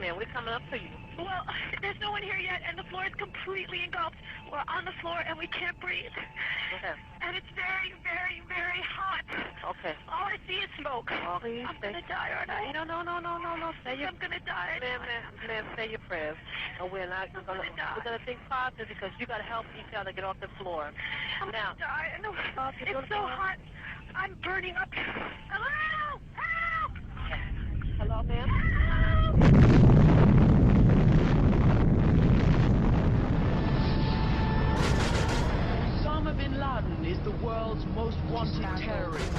ma'am. We're coming up to you. Well, there's no one here yet, and the floor is completely engulfed. We're on the floor, and we can't breathe. Okay. And it's very, very, very hot. Okay. All I see is smoke. Oh, please I'm going to die, aren't I? No. Say your... I'm going to die. Ma'am, say your prayers. And we're not going to... We're going to think positive because you got to help each other get off the floor. I'm going to die. I know. It's so hot. I'm burning up. Hello! Help! Hello, ma'am? Osama bin Laden is the world's most wanted terrorist.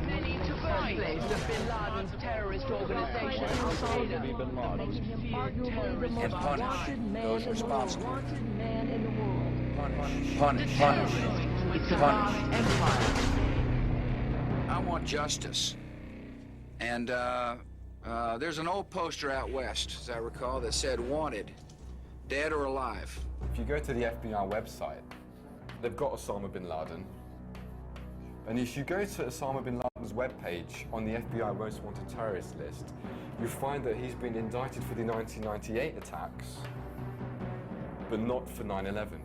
Many to fight the bin Laden's terrorist organization, Al-Qaeda, the most feared terrorist and punish those responsible. Punish. It's a vast empire. I want justice. And there's an old poster out west, as I recall, that said wanted, dead or alive. If you go to the FBI website, they've got Osama bin Laden. And if you go to Osama bin Laden's webpage on the FBI most wanted terrorist list, you find that he's been indicted for the 1998 attacks, but not for 9/11.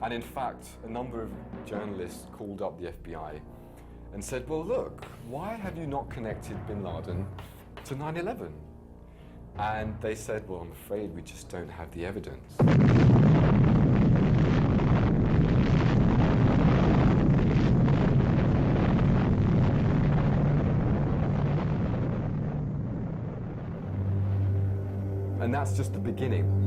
And in fact, a number of journalists called up the FBI and said, well, look, why have you not connected bin Laden to 9/11? And they said, well, I'm afraid we just don't have the evidence. And that's just the beginning.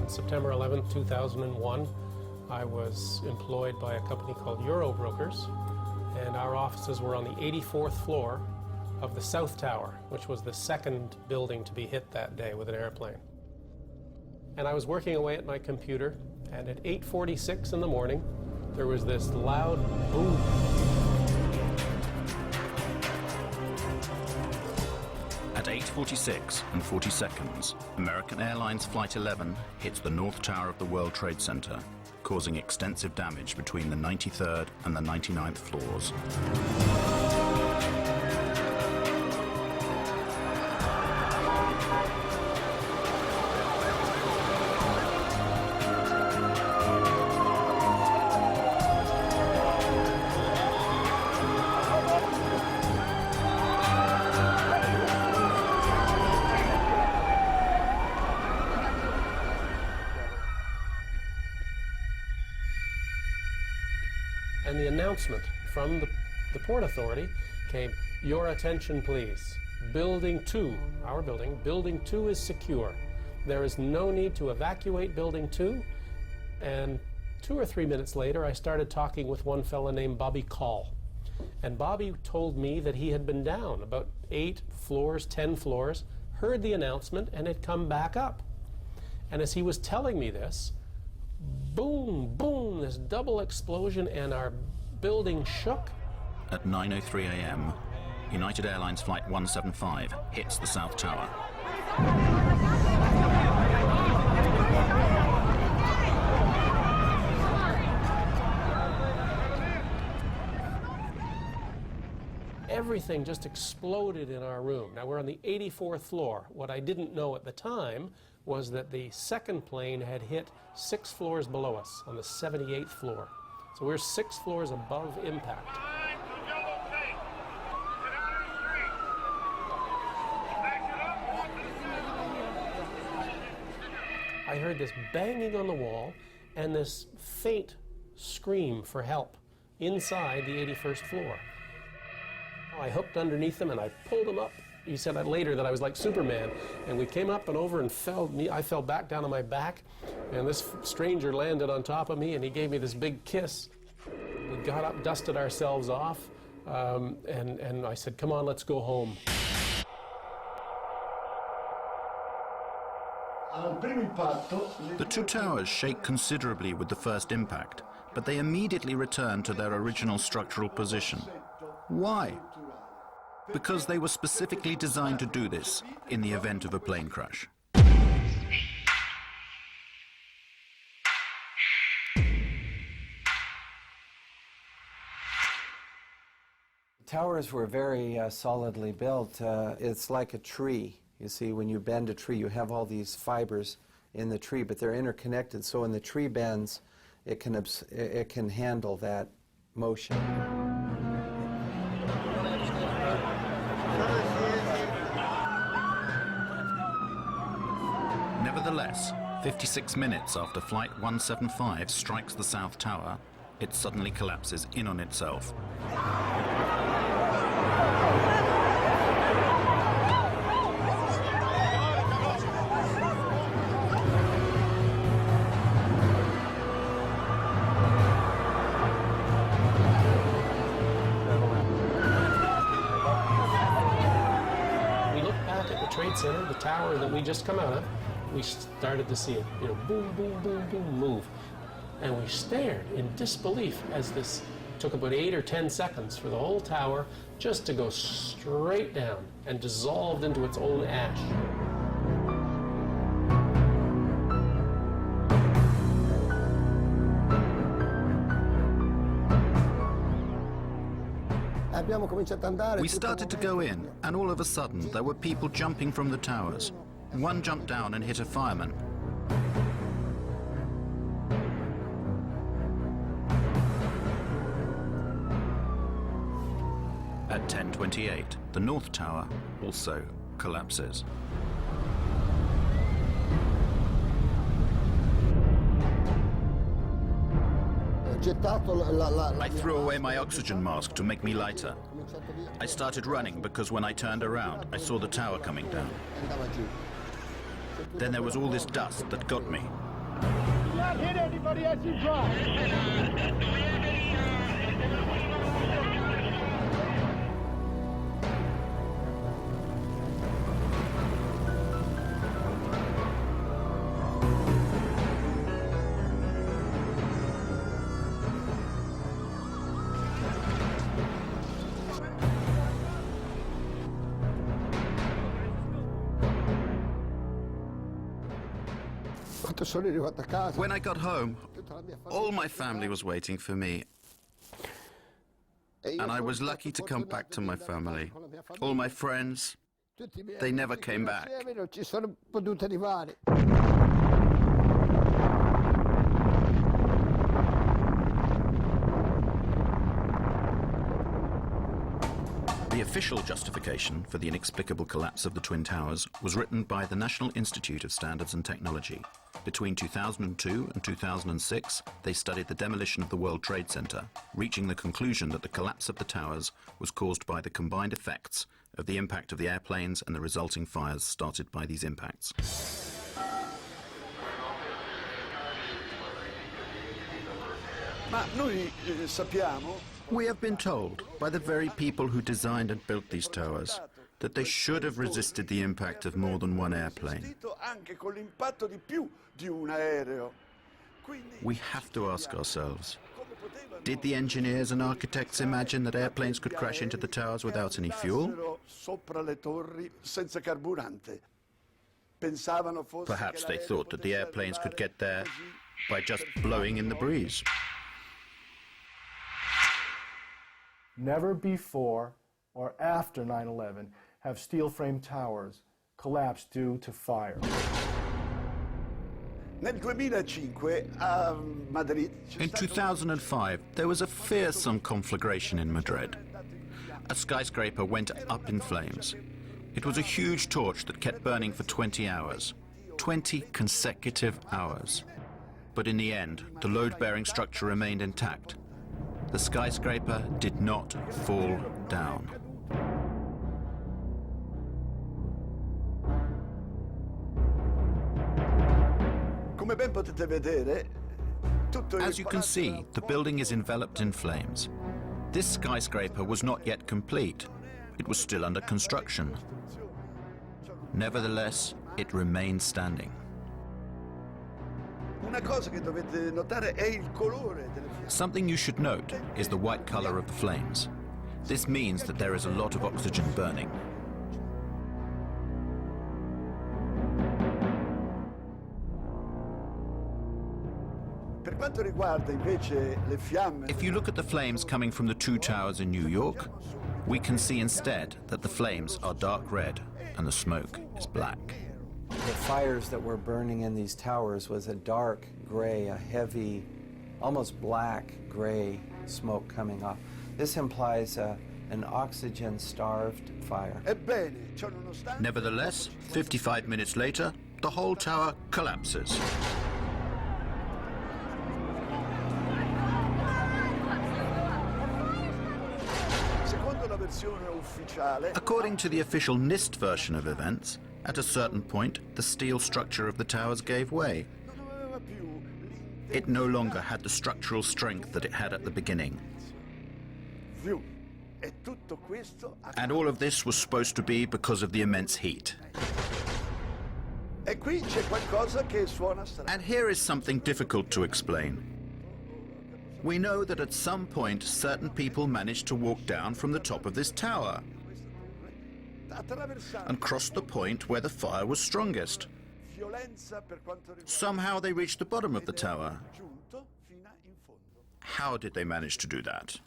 September 11th, 2001, I was employed by a company called Euro Brokers, and our offices were on the 84th floor of the South Tower, which was the second building to be hit that day with an airplane. And I was working away at my computer, and at 8:46 in the morning, there was this loud boom. At 8:46 and 40 seconds, American Airlines Flight 11 hits the North Tower of the World Trade Center, causing extensive damage between the 93rd and the 99th floors. And the announcement from the Port Authority came, "Your attention please. Building 2, our building, Building 2 is secure. There is no need to evacuate Building 2. And 2 or 3 minutes later, I started talking with one fellow named Bobby Call. And Bobby told me that he had been down about 8 floors, 10 floors, heard the announcement, and had come back up. And as he was telling me this, boom, boom, this double explosion, and our building shook. At 9:03 a.m., United Airlines Flight 175 hits the South Tower. Everything just exploded in our room. Now, we're on the 84th floor. What I didn't know at the time was that the second plane had hit 6 floors below us on the 78th floor. So we're 6 floors above impact. I heard this banging on the wall and this faint scream for help inside the 81st floor. I hooked underneath him and I pulled him up. He said later that I was like Superman. And we came up and over and I fell back down on my back, and this stranger landed on top of me and he gave me this big kiss. We got up, dusted ourselves off, and I said, come on, let's go home. The two towers shake considerably with the first impact, but they immediately return to their original structural position. Why? Because they were specifically designed to do this in the event of a plane crash. Towers were very solidly built. It's like a tree. You see, when you bend a tree, you have all these fibers in the tree, but they're interconnected. So when the tree bends, it can handle that motion. Nevertheless, 56 minutes after Flight 175 strikes the South Tower, it suddenly collapses in on itself. Trade Center, the tower that we just come out of, we started to see it, boom, boom, boom, boom, move. And we stared in disbelief as this took about 8 or 10 seconds for the whole tower just to go straight down and dissolved into its own ash. We started to go in, and all of a sudden there were people jumping from the towers. One jumped down and hit a fireman. At 10:28, the North Tower also collapses. I threw away my oxygen mask to make me lighter. I started running because when I turned around, I saw the tower coming down. Then there was all this dust that got me. Do not hit anybody as you drive. When I got home, all my family was waiting for me. And I was lucky to come back to my family. All my friends, they never came back. The official justification for the inexplicable collapse of the Twin Towers was written by the National Institute of Standards and Technology. Between 2002 and 2006, they studied the demolition of the World Trade Center, reaching the conclusion that the collapse of the towers was caused by the combined effects of the impact of the airplanes and the resulting fires started by these impacts. We have been told by the very people who designed and built these towers that they should have resisted the impact of more than one airplane. We have to ask ourselves, did the engineers and architects imagine that airplanes could crash into the towers without any fuel? Perhaps they thought that the airplanes could get there by just blowing in the breeze. Never before or after 9/11 have steel frame towers collapsed due to fire. Nel 2005 a Madrid. In 2005, there was a fearsome conflagration in Madrid. A skyscraper went up in flames. It was a huge torch that kept burning for 20 hours. 20 consecutive hours. But in the end, the load-bearing structure remained intact. The skyscraper did not fall down. As you can see, the building is enveloped in flames. This skyscraper was not yet complete. It was still under construction. Nevertheless, it remained standing. Something you should note is the white color of the flames. This means that there is a lot of oxygen burning. If you look at the flames coming from the two towers in New York, we can see instead that the flames are dark red and the smoke is black. The fires that were burning in these towers was a dark gray, a heavy, almost black gray smoke coming off. This implies an oxygen-starved fire. Nevertheless, 55 minutes later, the whole tower collapses. According to the official NIST version of events, at a certain point, the steel structure of the towers gave way. It no longer had the structural strength that it had at the beginning. And all of this was supposed to be because of the immense heat. And here is something difficult to explain. We know that at some point certain people managed to walk down from the top of this tower and cross the point where the fire was strongest. Somehow they reached the bottom of the tower. How did they manage to do that?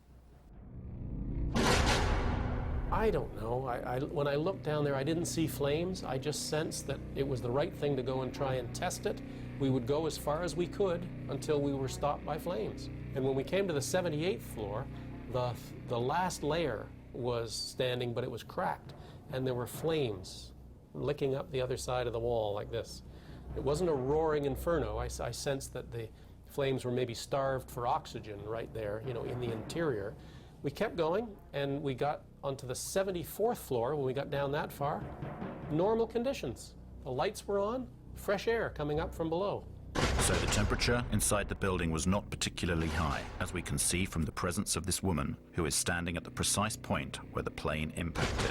I don't know. When I looked down there, I didn't see flames. I just sensed that it was the right thing to go and try and test it. We would go as far as we could until we were stopped by flames. And when we came to the 78th floor, the last layer was standing, but it was cracked. And there were flames licking up the other side of the wall like this. It wasn't a roaring inferno. I sensed that the flames were maybe starved for oxygen right there, you know, in the interior. We kept going, and we got onto the 74th floor. When we got down that far, normal conditions. The lights were on, fresh air coming up from below. So the temperature inside the building was not particularly high, as we can see from the presence of this woman who is standing at the precise point where the plane impacted.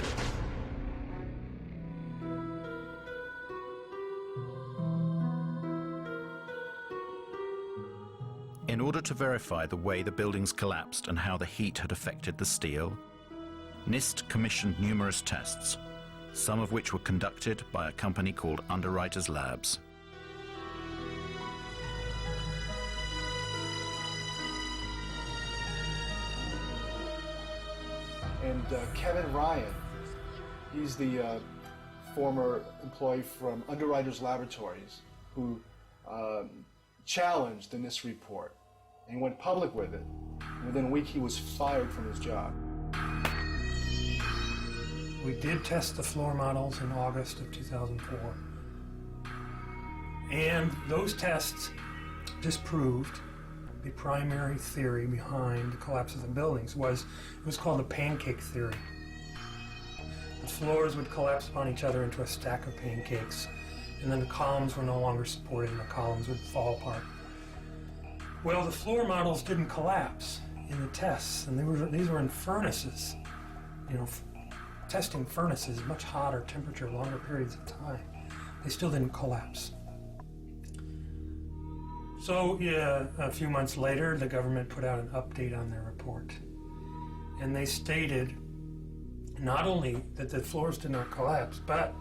In order to verify the way the buildings collapsed and how the heat had affected the steel, NIST commissioned numerous tests, some of which were conducted by a company called Underwriters Labs. And Kevin Ryan, he's the former employee from Underwriters Laboratories who challenged the NIST report and went public with it. And within a week, he was fired from his job. We did test the floor models in August of 2004. And those tests disproved the primary theory behind the collapse of the buildings. It was called the pancake theory. The floors would collapse upon each other into a stack of pancakes, and then the columns were no longer supported and the columns would fall apart. Well, the floor models didn't collapse in the tests, and these were in furnaces, you know, testing furnaces, much hotter temperature, longer periods of time. They still didn't collapse. So, yeah, a few months later, the government put out an update on their report. And they stated not only that the floors did not collapse, but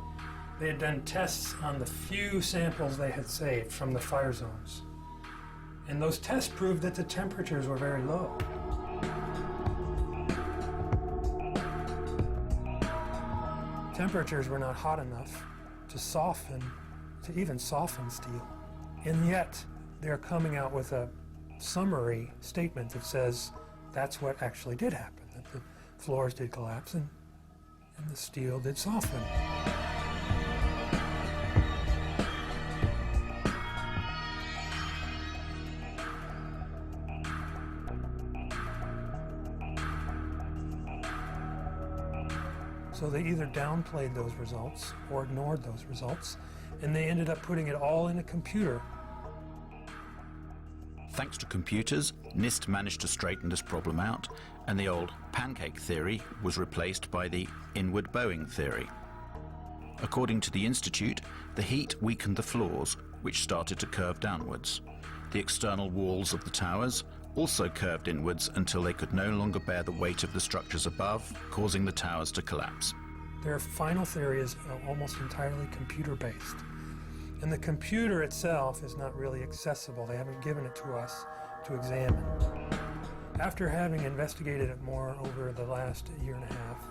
they had done tests on the few samples they had saved from the fire zones. And those tests proved that the temperatures were very low. Temperatures were not hot enough to even soften steel. And yet, they're coming out with a summary statement that says that's what actually did happen, that the floors did collapse and the steel did soften. So they either downplayed those results or ignored those results, and they ended up putting it all in a computer. Thanks to computers, NIST managed to straighten this problem out, and the old pancake theory was replaced by the inward bowing theory. According to the Institute, the heat weakened the floors, which started to curve downwards. The external walls of the towers also curved inwards until they could no longer bear the weight of the structures above, causing the towers to collapse. Their final theory is almost entirely computer-based. And the computer itself is not really accessible. They haven't given it to us to examine. After having investigated it more over the last year and a half,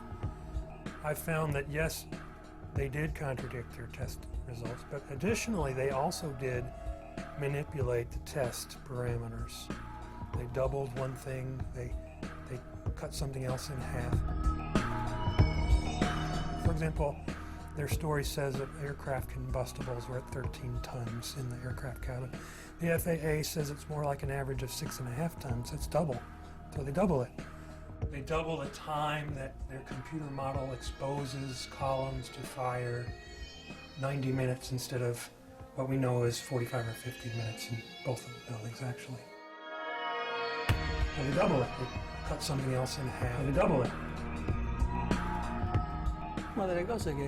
I found that yes, they did contradict their test results, but additionally they also did manipulate the test parameters. They doubled one thing, they cut something else in half. For example, their story says that aircraft combustibles were at 13 tons in the aircraft cabin. The FAA says it's more like an average of 6.5 tons. It's double. So they double it. They double the time that their computer model exposes columns to fire, 90 minutes instead of what we know is 45 or 50 minutes in both of the buildings, actually. So they double it. They cut something else in half. They double it.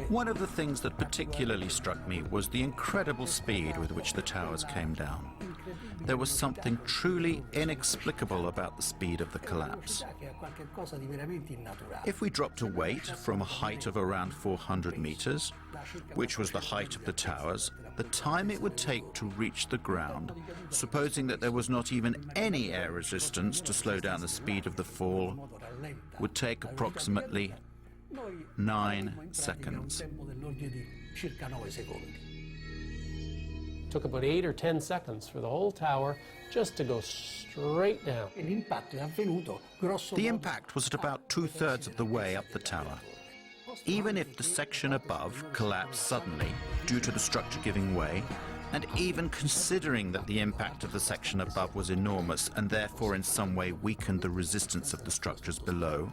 One of the things that particularly struck me was the incredible speed with which the towers came down. There was something truly inexplicable about the speed of the collapse. If we dropped a weight from a height of around 400 meters, which was the height of the towers, the time it would take to reach the ground, supposing that there was not even any air resistance to slow down the speed of the fall, would take approximately 9 seconds. It took about 8 or 10 seconds for the whole tower just to go straight down. The impact was at about 2/3 of the way up the tower. Even if the section above collapsed suddenly due to the structure giving way, and even considering that the impact of the section above was enormous and therefore in some way weakened the resistance of the structures below,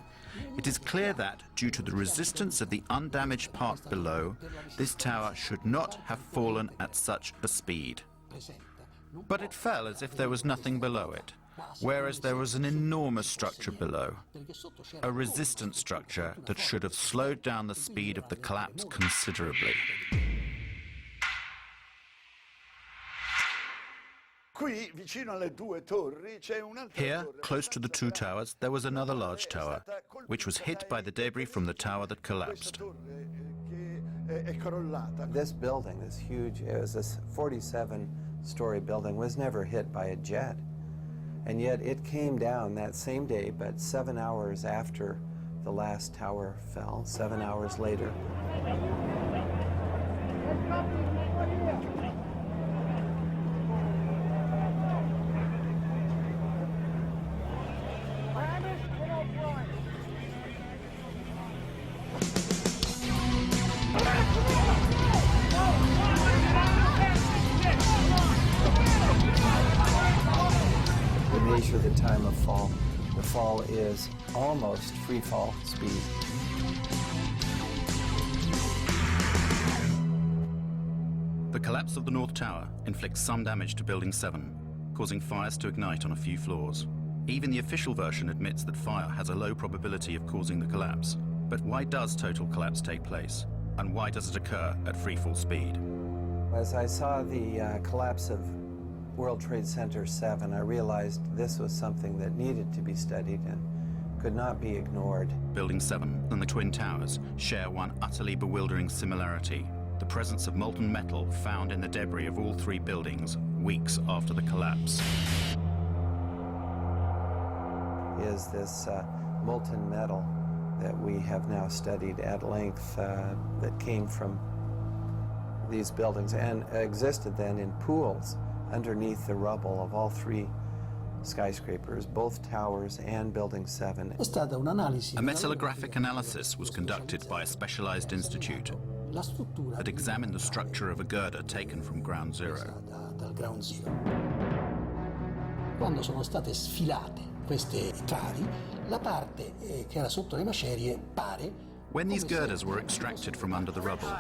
it is clear that, due to the resistance of the undamaged part below, this tower should not have fallen at such a speed. But it fell as if there was nothing below it, whereas there was an enormous structure below, a resistant structure that should have slowed down the speed of the collapse considerably. Here, close to the two towers, there was another large tower, which was hit by the debris from the tower that collapsed. This building, this huge, it was this 47-story building, was never hit by a jet. And yet it came down that same day, but 7 hours after the last tower fell, 7 hours later. Measure the time of fall. The fall is almost free fall speed. The collapse of the North Tower inflicts some damage to Building 7, causing fires to ignite on a few floors. Even the official version admits that fire has a low probability of causing the collapse. But why does total collapse take place? And why does it occur at free fall speed? As I saw the collapse of World Trade Center 7, I realized this was something that needed to be studied and could not be ignored. Building 7 and the Twin Towers share one utterly bewildering similarity: the presence of molten metal found in the debris of all three buildings weeks after the collapse. Is this molten metal that we have now studied at length that came from these buildings and existed then in pools underneath the rubble of all three skyscrapers, both towers and Building 7. A metallographic analysis was conducted by a specialized institute that examined the structure of a girder taken from ground zero. Quando sono state sfilate queste travi, la parte che era sotto le macerie pare. When these girders were extracted from under the rubble,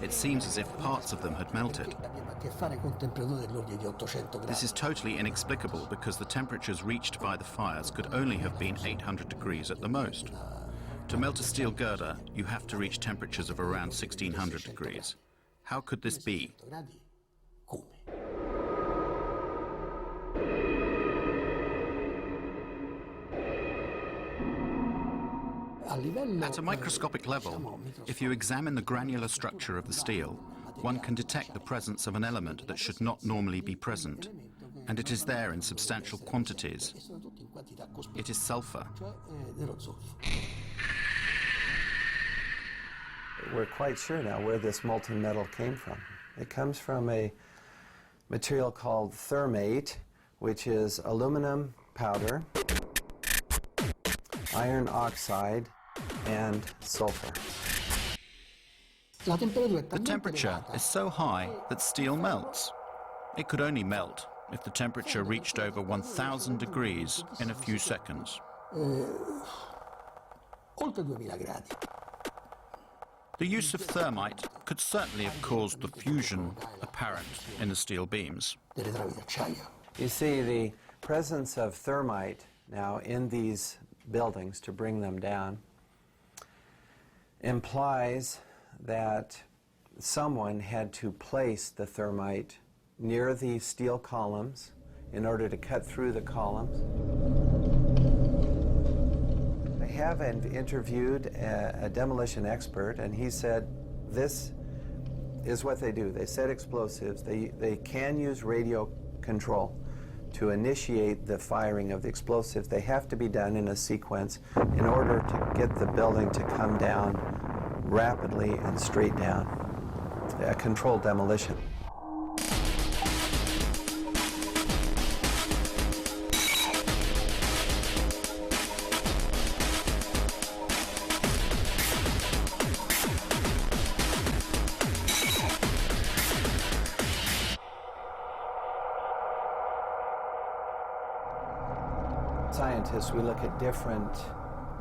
it seems as if parts of them had melted. This is totally inexplicable because the temperatures reached by the fires could only have been 800 degrees at the most. To melt a steel girder, you have to reach temperatures of around 1600 degrees. How could this be? At a microscopic level, if you examine the granular structure of the steel, one can detect the presence of an element that should not normally be present, and it is there in substantial quantities. It is sulfur. We're quite sure now where this molten metal came from. It comes from a material called thermate, which is aluminum powder, iron oxide, and sulfur. The temperature is so high that steel melts. It could only melt if the temperature reached over 1000 degrees in a few seconds. The use of thermite could certainly have caused the fusion apparent in the steel beams. You see, the presence of thermite now in these buildings to bring them down implies that someone had to place the thermite near the steel columns in order to cut through the columns. I have interviewed a demolition expert, and he said this is what they do. They set explosives. They can use radio control to initiate the firing of the explosives. They have to be done in a sequence in order to get the building to come down rapidly and straight down. A controlled demolition. Scientists, we look at different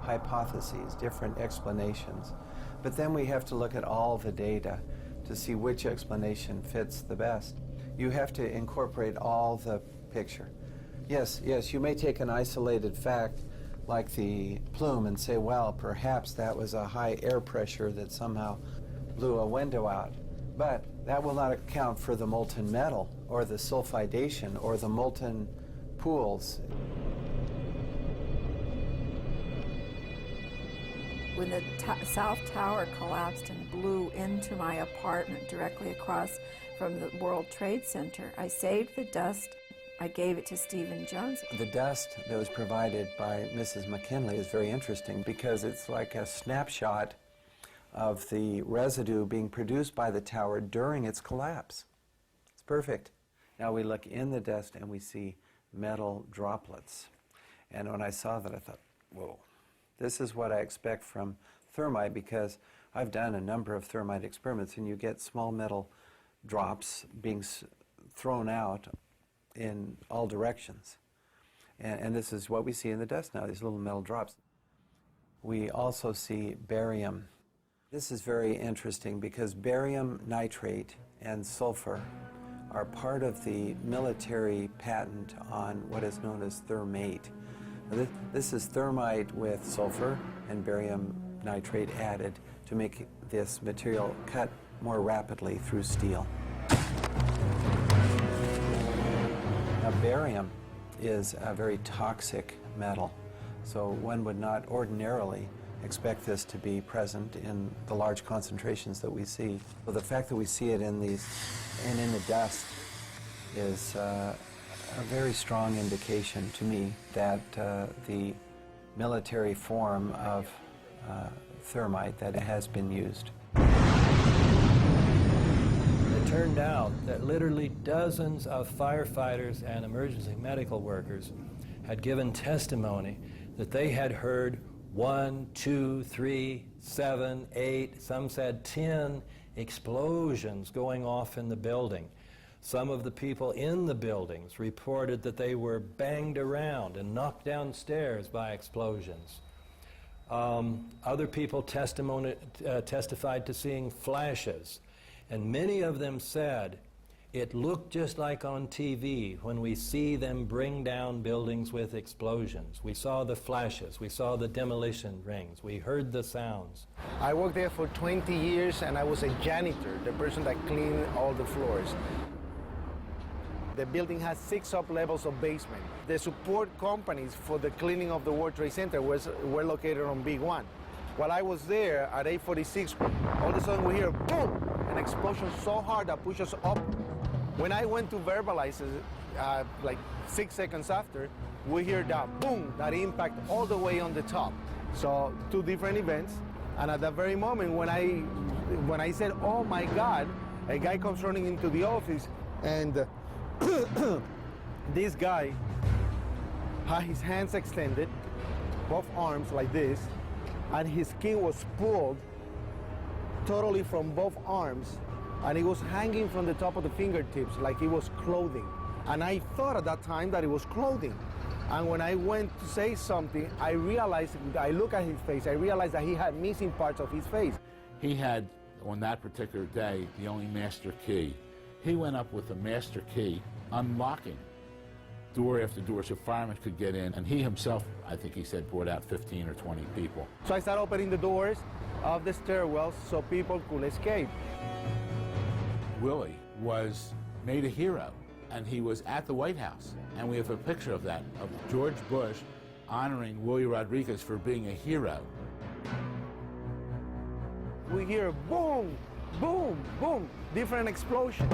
hypotheses, different explanations, but then we have to look at all the data to see which explanation fits the best. You have to incorporate all the picture. Yes, you may take an isolated fact like the plume and say, well, perhaps that was a high air pressure that somehow blew a window out, but that will not account for the molten metal or the sulfidation or the molten pools. When the South Tower collapsed and blew into my apartment directly across from the World Trade Center, I saved the dust. I gave it to Stephen Jones. The dust that was provided by Mrs. McKinley is very interesting because it's like a snapshot of the residue being produced by the tower during its collapse. It's perfect. Now we look in the dust and we see metal droplets. And when I saw that, I thought, whoa. This is what I expect from thermite because I've done a number of thermite experiments and you get small metal drops being thrown out in all directions. And this is what we see in the dust now, these little metal drops. We also see barium. This is very interesting because barium nitrate and sulfur are part of the military patent on what is known as thermate. This is thermite with sulfur and barium nitrate added to make this material cut more rapidly through steel. Now, barium is a very toxic metal, so one would not ordinarily expect this to be present in the large concentrations that we see. So the fact that we see it in these and in the dust is a very strong indication to me that the military form of thermite that has been used. The It turned out that literally dozens of firefighters and emergency medical workers had given testimony that they had heard 1, 2, 3, 7, 8, some said 10 explosions going off in the building. Some of the people in the buildings reported that they were banged around and knocked downstairs by explosions. Other people testified to seeing flashes, and many of them said, it looked just like on TV when we see them bring down buildings with explosions. We saw the flashes, we saw the demolition rings, we heard the sounds. I worked there for 20 years and I was a janitor, the person that cleaned all the floors. The building has 6 up-levels of basement. The support companies for the cleaning of the World Trade Center were located on Big 1. While I was there at 8:46, all of a sudden we hear boom, an explosion so hard that pushed us up. When I went to verbalize it, like 6 seconds after, we hear that boom, that impact all the way on the top. So 2 different events, and at that very moment when I said, oh my God, a guy comes running into the office, and this guy had his hands extended, both arms like this, and his skin was pulled totally from both arms, and it was hanging from the top of the fingertips like it was clothing. And I thought at that time that it was clothing. And when I went to say something, I realized, I looked at his face, I realized that he had missing parts of his face. He had, on that particular day, the only master key. He went up with a master key, unlocking door after door so firemen could get in, and he himself, I think he said, brought out 15 or 20 people. So I started opening the doors of the stairwells so people could escape. Willie was made a hero, and he was at the White House, and we have a picture of that, of George Bush honoring Willie Rodriguez for being a hero. We hear boom, boom, boom, different explosions.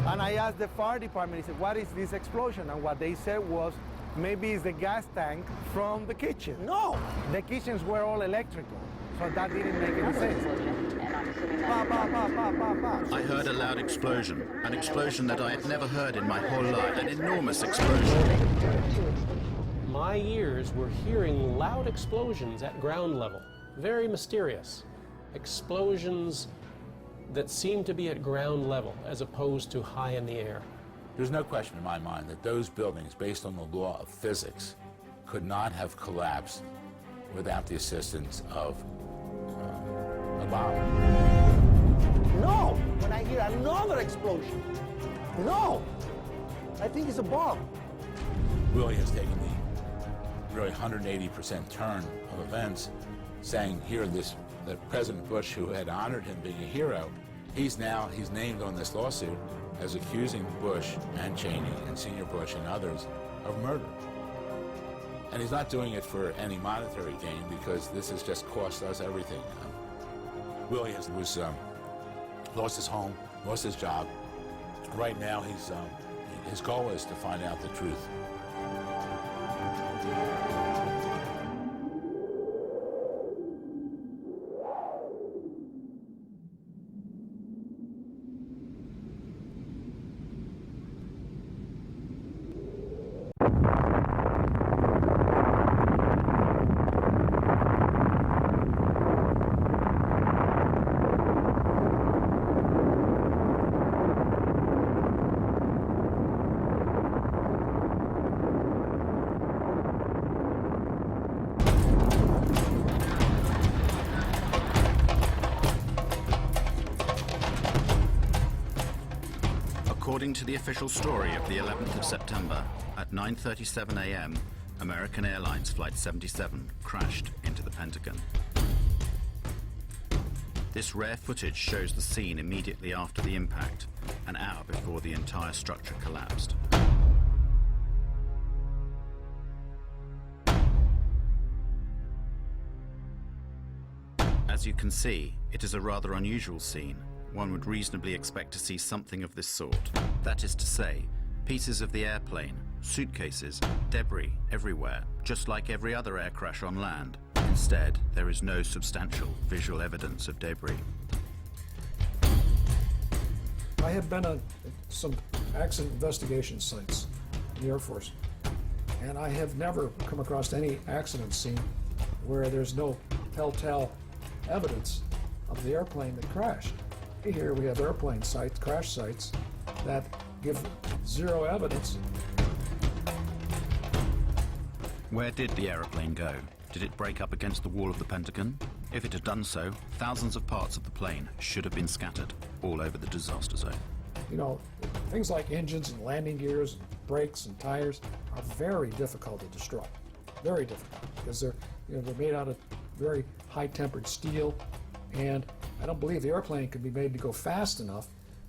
And I asked the fire department, he said, what is this explosion? And what they said was, maybe it's the gas tank from the kitchen. No, the kitchens were all electrical, so that didn't make any sense. I heard a loud explosion, an explosion that I had never heard in my whole life, an enormous explosion. My ears were hearing loud explosions at ground level, very mysterious. Explosions that seemed to be at ground level as opposed to high in the air. There's no question in my mind that those buildings, based on the law of physics, could not have collapsed without the assistance of a bomb. No! When I hear another explosion, no! I think it's a bomb. Willie has taken the really 180% turn of events, saying here that President Bush, who had honored him being a hero, he's named on this lawsuit as accusing Bush and Cheney and Senior Bush and others of murder. And he's not doing it for any monetary gain because this has just cost us everything. Willie lost his home, lost his job. Right now, his goal is to find out the truth. According to the official story of the 11th of September, at 9:37 a.m., American Airlines Flight 77 crashed into the Pentagon. This rare footage shows the scene immediately after the impact, an hour before the entire structure collapsed. As you can see, it is a rather unusual scene. One would reasonably expect to see something of this sort. That is to say, pieces of the airplane, suitcases, debris everywhere, just like every other air crash on land. Instead, there is no substantial visual evidence of debris. I have been on some accident investigation sites in the Air Force, and I have never come across any accident scene where there's no telltale evidence of the airplane that crashed. Here we have airplane sites, crash sites, that give zero evidence. Where did the aeroplane go? Did it break up against the wall of the Pentagon? If it had done so, thousands of parts of the plane should have been scattered all over the disaster zone. You know, things like engines and landing gears, brakes and tires are very difficult to destroy. Very difficult, because they're made out of very high-tempered steel, and I don't believe the airplane could be made to go fast enough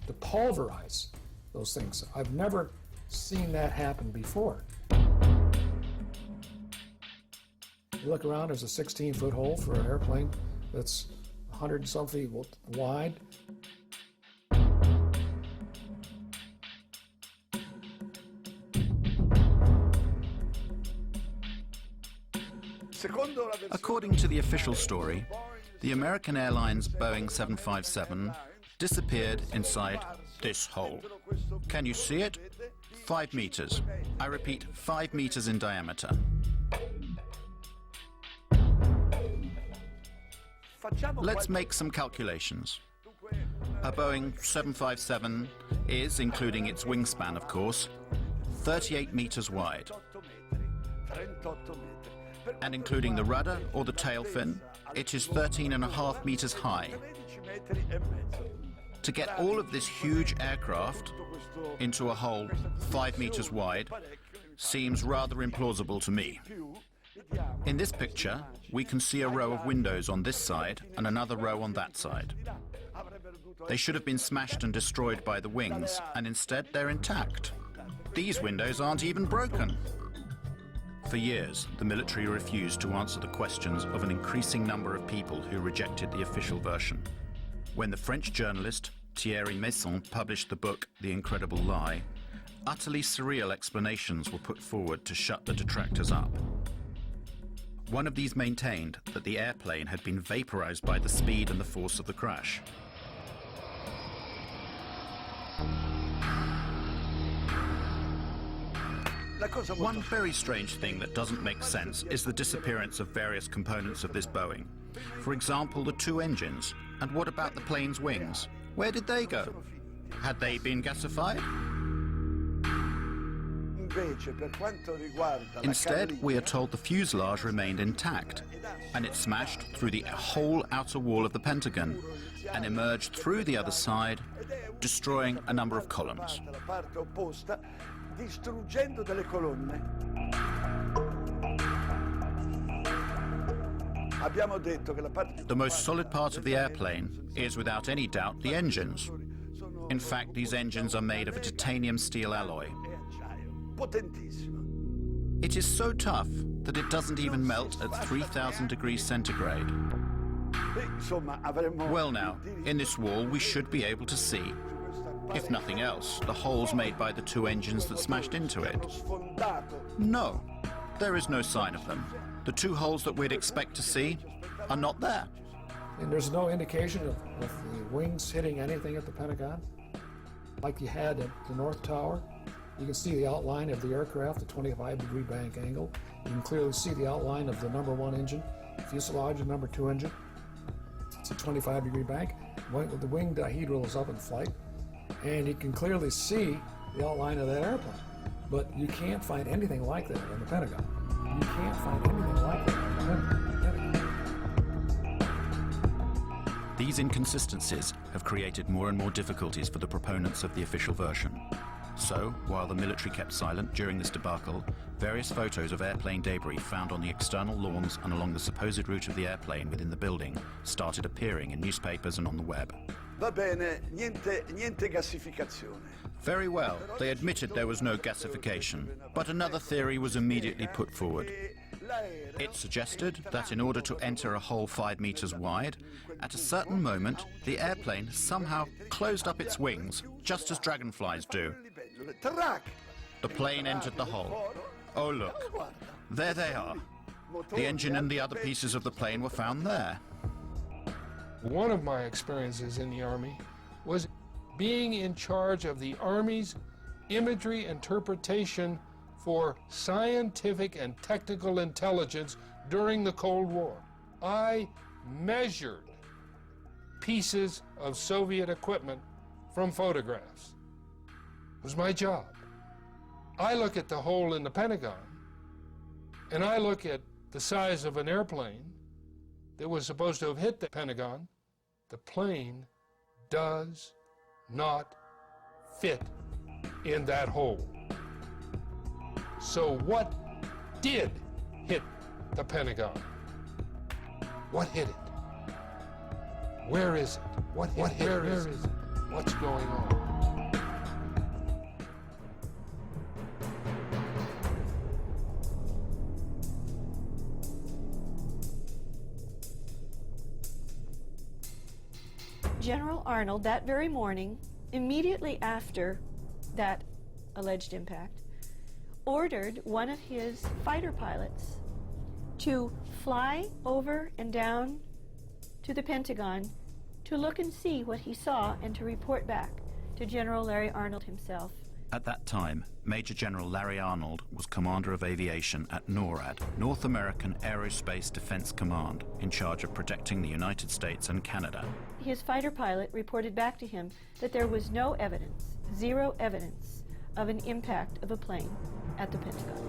to pulverize those things. I've never seen that happen before. You look around, there's a 16-foot hole for an airplane that's 100 and some feet wide. According to the official story, the American Airlines Boeing 757 disappeared inside this hole. Can you see it? 5 meters. I repeat, 5 meters in diameter. Let's make some calculations. A Boeing 757 is, including its wingspan of course, 38 meters wide. And including the rudder or the tail fin, it is 13.5 meters high. To get all of this huge aircraft into a hole 5 meters wide seems rather implausible to me. In this picture, we can see a row of windows on this side and another row on that side. They should have been smashed and destroyed by the wings, and instead they're intact. These windows aren't even broken. For years, the military refused to answer the questions of an increasing number of people who rejected the official version. When the French journalist Thierry Meyssan published the book The Incredible Lie, utterly surreal explanations were put forward to shut the detractors up. One of these maintained that the airplane had been vaporized by the speed and the force of the crash. One very strange thing that doesn't make sense is the disappearance of various components of this Boeing. For example, the 2 engines. And what about the plane's wings? Where did they go? Had they been gasified? Instead, we are told the fuselage remained intact, and it smashed through the whole outer wall of the Pentagon and emerged through the other side, destroying a number of columns. The most solid part of the airplane is without any doubt the engines. In fact, these engines are made of a titanium steel alloy. It is so tough that it doesn't even melt at 3,000 degrees centigrade. Well now, in this wall we should be able to see, if nothing else, the holes made by the 2 engines that smashed into it. No, there is no sign of them. The 2 holes that we'd expect to see are not there. And there's no indication of the wings hitting anything at the Pentagon? Like you had at the North Tower? You can see the outline of the aircraft, the 25-degree bank angle. You can clearly see the outline of the number 1 engine, fuselage, and number 2 engine. It's a 25-degree bank. The wing dihedral is up in flight, and you can clearly see the outline of that airplane. But you can't find anything like that in the Pentagon. You can't find anything like that in the Pentagon. These inconsistencies have created more and more difficulties for the proponents of the official version. So, while the military kept silent during this debacle, various photos of airplane debris found on the external lawns and along the supposed route of the airplane within the building started appearing in newspapers and on the web. Va bene, niente gassificazione. Very well, they admitted there was no gasification, but another theory was immediately put forward. It suggested that in order to enter a hole 5 meters wide, at a certain moment, the airplane somehow closed up its wings, just as dragonflies do. The plane entered the hole. Oh look, there they are. The engine and the other pieces of the plane were found there. One of my experiences in the Army was being in charge of the Army's imagery interpretation for scientific and technical intelligence during the Cold War. I measured pieces of Soviet equipment from photographs. It was my job. I look at the hole in the Pentagon, and I look at the size of an airplane that was supposed to have hit the Pentagon. The plane does not fit in that hole. So what did hit the Pentagon? What hit it? Where is it? What hit it? Where is it? What's going on? General Arnold, that very morning, immediately after that alleged impact, ordered one of his fighter pilots to fly over and down to the Pentagon to look and see what he saw and to report back to General Larry Arnold himself. At that time, Major General Larry Arnold was Commander of Aviation at NORAD, North American Aerospace Defense Command, in charge of protecting the United States and Canada. His fighter pilot reported back to him that there was no evidence, zero evidence, of an impact of a plane at the Pentagon.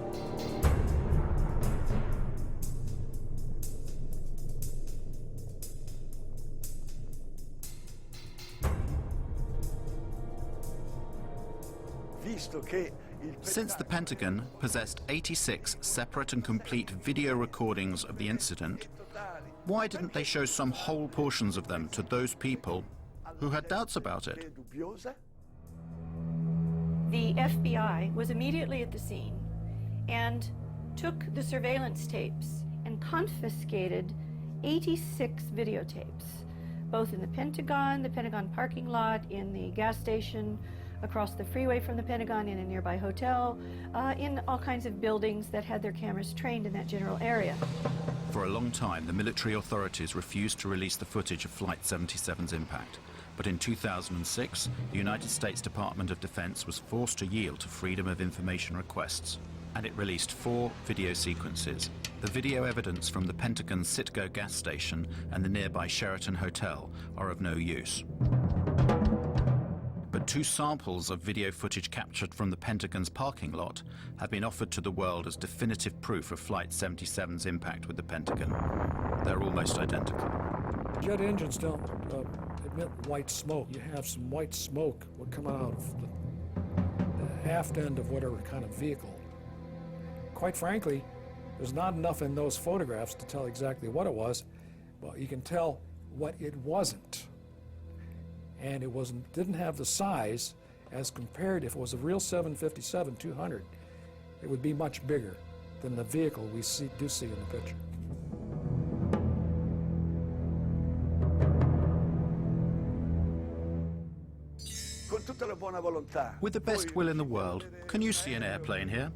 Since the Pentagon possessed 86 separate and complete video recordings of the incident, why didn't they show some whole portions of them to those people who had doubts about it? The FBI was immediately at the scene and took the surveillance tapes and confiscated 86 videotapes, both in the Pentagon parking lot, in the gas station, across the freeway from the Pentagon, in a nearby hotel, in all kinds of buildings that had their cameras trained in that general area. For a long time, the military authorities refused to release the footage of Flight 77's impact. But in 2006, the United States Department of Defense was forced to yield to Freedom of Information requests, and it released 4 video sequences. The video evidence from the Pentagon's Citgo gas station and the nearby Sheraton Hotel are of no use. But 2 samples of video footage captured from the Pentagon's parking lot have been offered to the world as definitive proof of Flight 77's impact with the Pentagon. They're almost identical. Jet engines don't emit white smoke. You have some white smoke would come out of the aft end of whatever kind of vehicle. Quite frankly, there's not enough in those photographs to tell exactly what it was, but you can tell what it wasn't. And it didn't have the size as compared, if it was a real 757-200, it would be much bigger than the vehicle we do see in the picture. With the best will in the world, can you see an airplane here?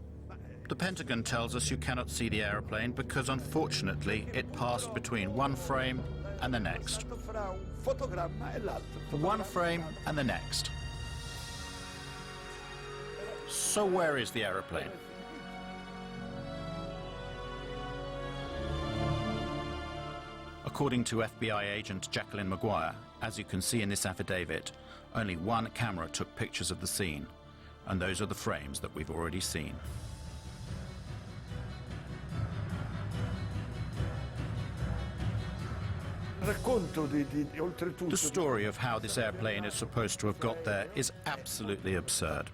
The Pentagon tells us you cannot see the airplane because, unfortunately, it passed between one frame and the next. One frame and the next. So where is the aeroplane? According to FBI agent Jacqueline Maguire, as you can see in this affidavit, only one camera took pictures of the scene, and those are the frames that we've already seen. The story of how this airplane is supposed to have got there is absolutely absurd.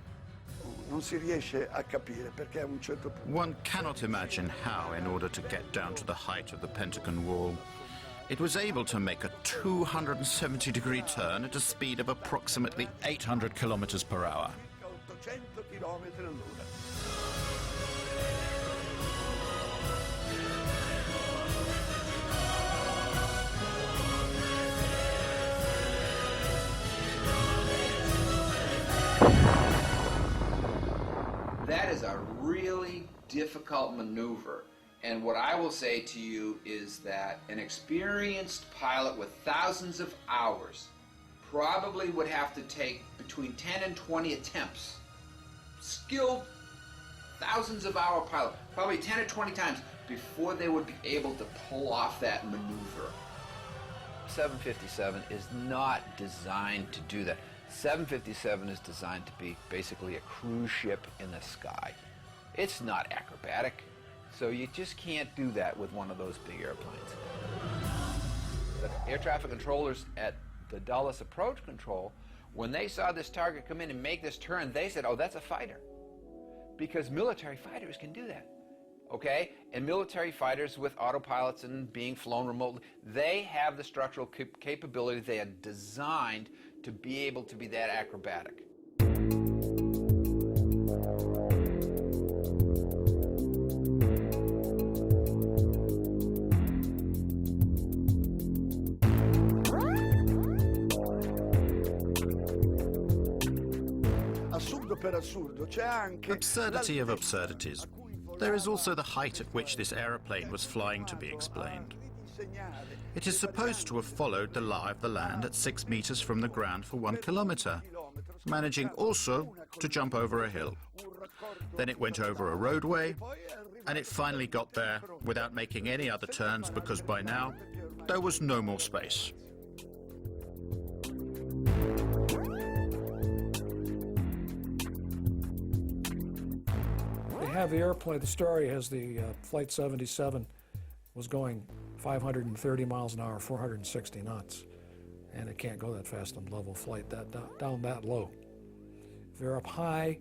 One cannot imagine how, in order to get down to the height of the Pentagon wall, it was able to make a 270-degree turn at a speed of approximately 800 kilometers per hour. That is a really difficult maneuver. And what I will say to you is that an experienced pilot with thousands of hours probably would have to take between 10 and 20 attempts. Skilled, thousands of hour pilot, probably 10 or 20 times before they would be able to pull off that maneuver. 757 is not designed to do that. 757 is designed to be basically a cruise ship in the sky. It's not acrobatic, so you just can't do that with one of those big airplanes. The air traffic controllers at the Dulles Approach Control, when they saw this target come in and make this turn, they said, oh, that's a fighter. Because military fighters can do that, okay? And military fighters with autopilots and being flown remotely, they have the structural capability. They are designed to be able to be that acrobatic. Absurdity of absurdities. There is also the height at which this aeroplane was flying to be explained. It is supposed to have followed the lie of the land at 6 meters from the ground for 1 kilometer, managing also to jump over a hill. Then it went over a roadway, and it finally got there without making any other turns because by now there was no more space. Have the airplane, the story has the Flight 77 was going 530 miles an hour, 460 knots, and it can't go that fast on level flight, down that low. If you're up high,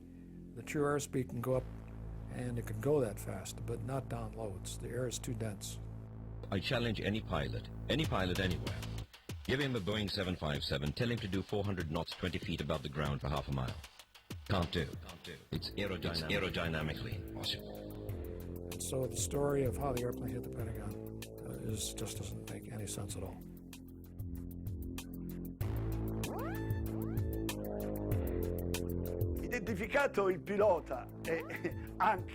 the true airspeed can go up and it can go that fast, but not down low. The air is too dense. I challenge any pilot anywhere. Give him a Boeing 757, tell him to do 400 knots 20 feet above the ground for half a mile. Can't do. It's aerodynamically impossible. And so the story of how the airplane hit the Pentagon just doesn't make any sense at all.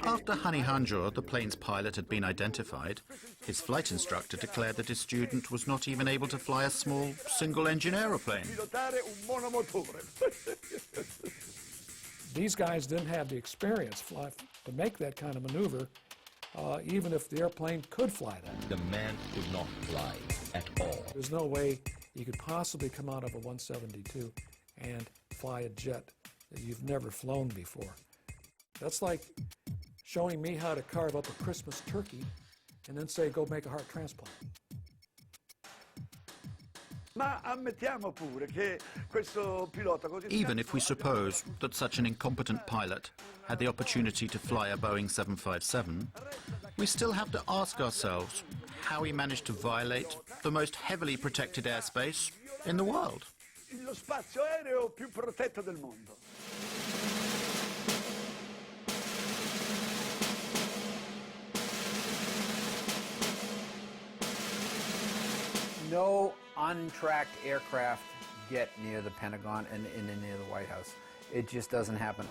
After Hani Hanjour, the plane's pilot, had been identified, his flight instructor declared that his student was not even able to fly a small single-engine aeroplane. These guys didn't have the experience to make that kind of maneuver, even if the airplane could fly that. The man could not fly at all. There's no way you could possibly come out of a 172 and fly a jet that you've never flown before. That's like showing me how to carve up a Christmas turkey and then say, go make a heart transplant. Even if we suppose that such an incompetent pilot had the opportunity to fly a Boeing 757, we still have to ask ourselves how he managed to violate the most heavily protected airspace in the world. Lo spazio aereo più protetto del mondo. No untracked aircraft get near the Pentagon and near the White House. It just doesn't happen.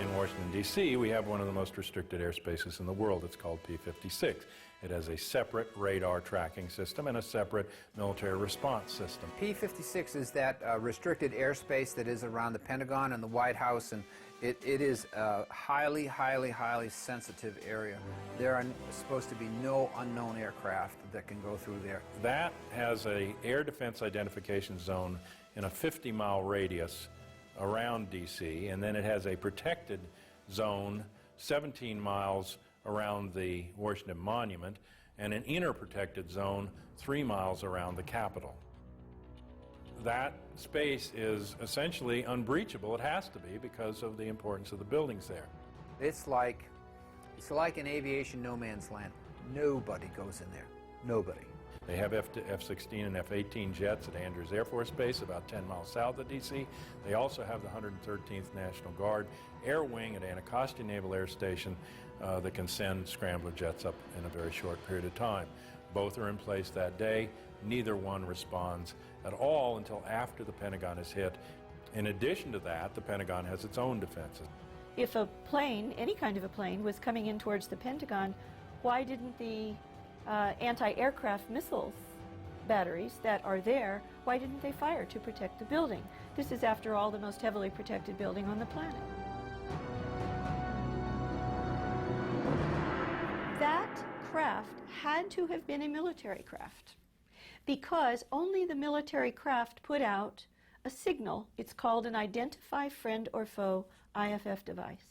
In Washington, D.C., we have one of the most restricted airspaces in the world. It's called P-56. It has a separate radar tracking system and a separate military response system. P-56 is that restricted airspace that is around the Pentagon and the White House, and it is a highly, highly, highly sensitive area. There are supposed to be no unknown aircraft that can go through there. That has an air defense identification zone in a 50-mile radius around D.C., and then it has a protected zone 17 miles around the Washington Monument and an inner protected zone 3 miles around the Capitol. That space is essentially unbreachable. It has to be because of the importance of the buildings there. It's like an aviation no man's land. Nobody goes in there. Nobody. They have F-16 and F-18 jets at Andrews Air Force Base, about 10 miles south of D.C. They also have the 113th National Guard Air Wing at Anacostia Naval Air Station that can send scrambler jets up in a very short period of time. Both are in place that day. Neither one responds at all until after the Pentagon is hit. In addition to that, the Pentagon has its own defenses. If a plane, any kind of a plane, was coming in towards the Pentagon, why didn't the anti-aircraft missiles batteries that are there, why didn't they fire to protect the building? This is, after all, the most heavily protected building on the planet. That craft had to have been a military craft, because only the military craft put out a signal. It's called an Identify Friend or Foe IFF device.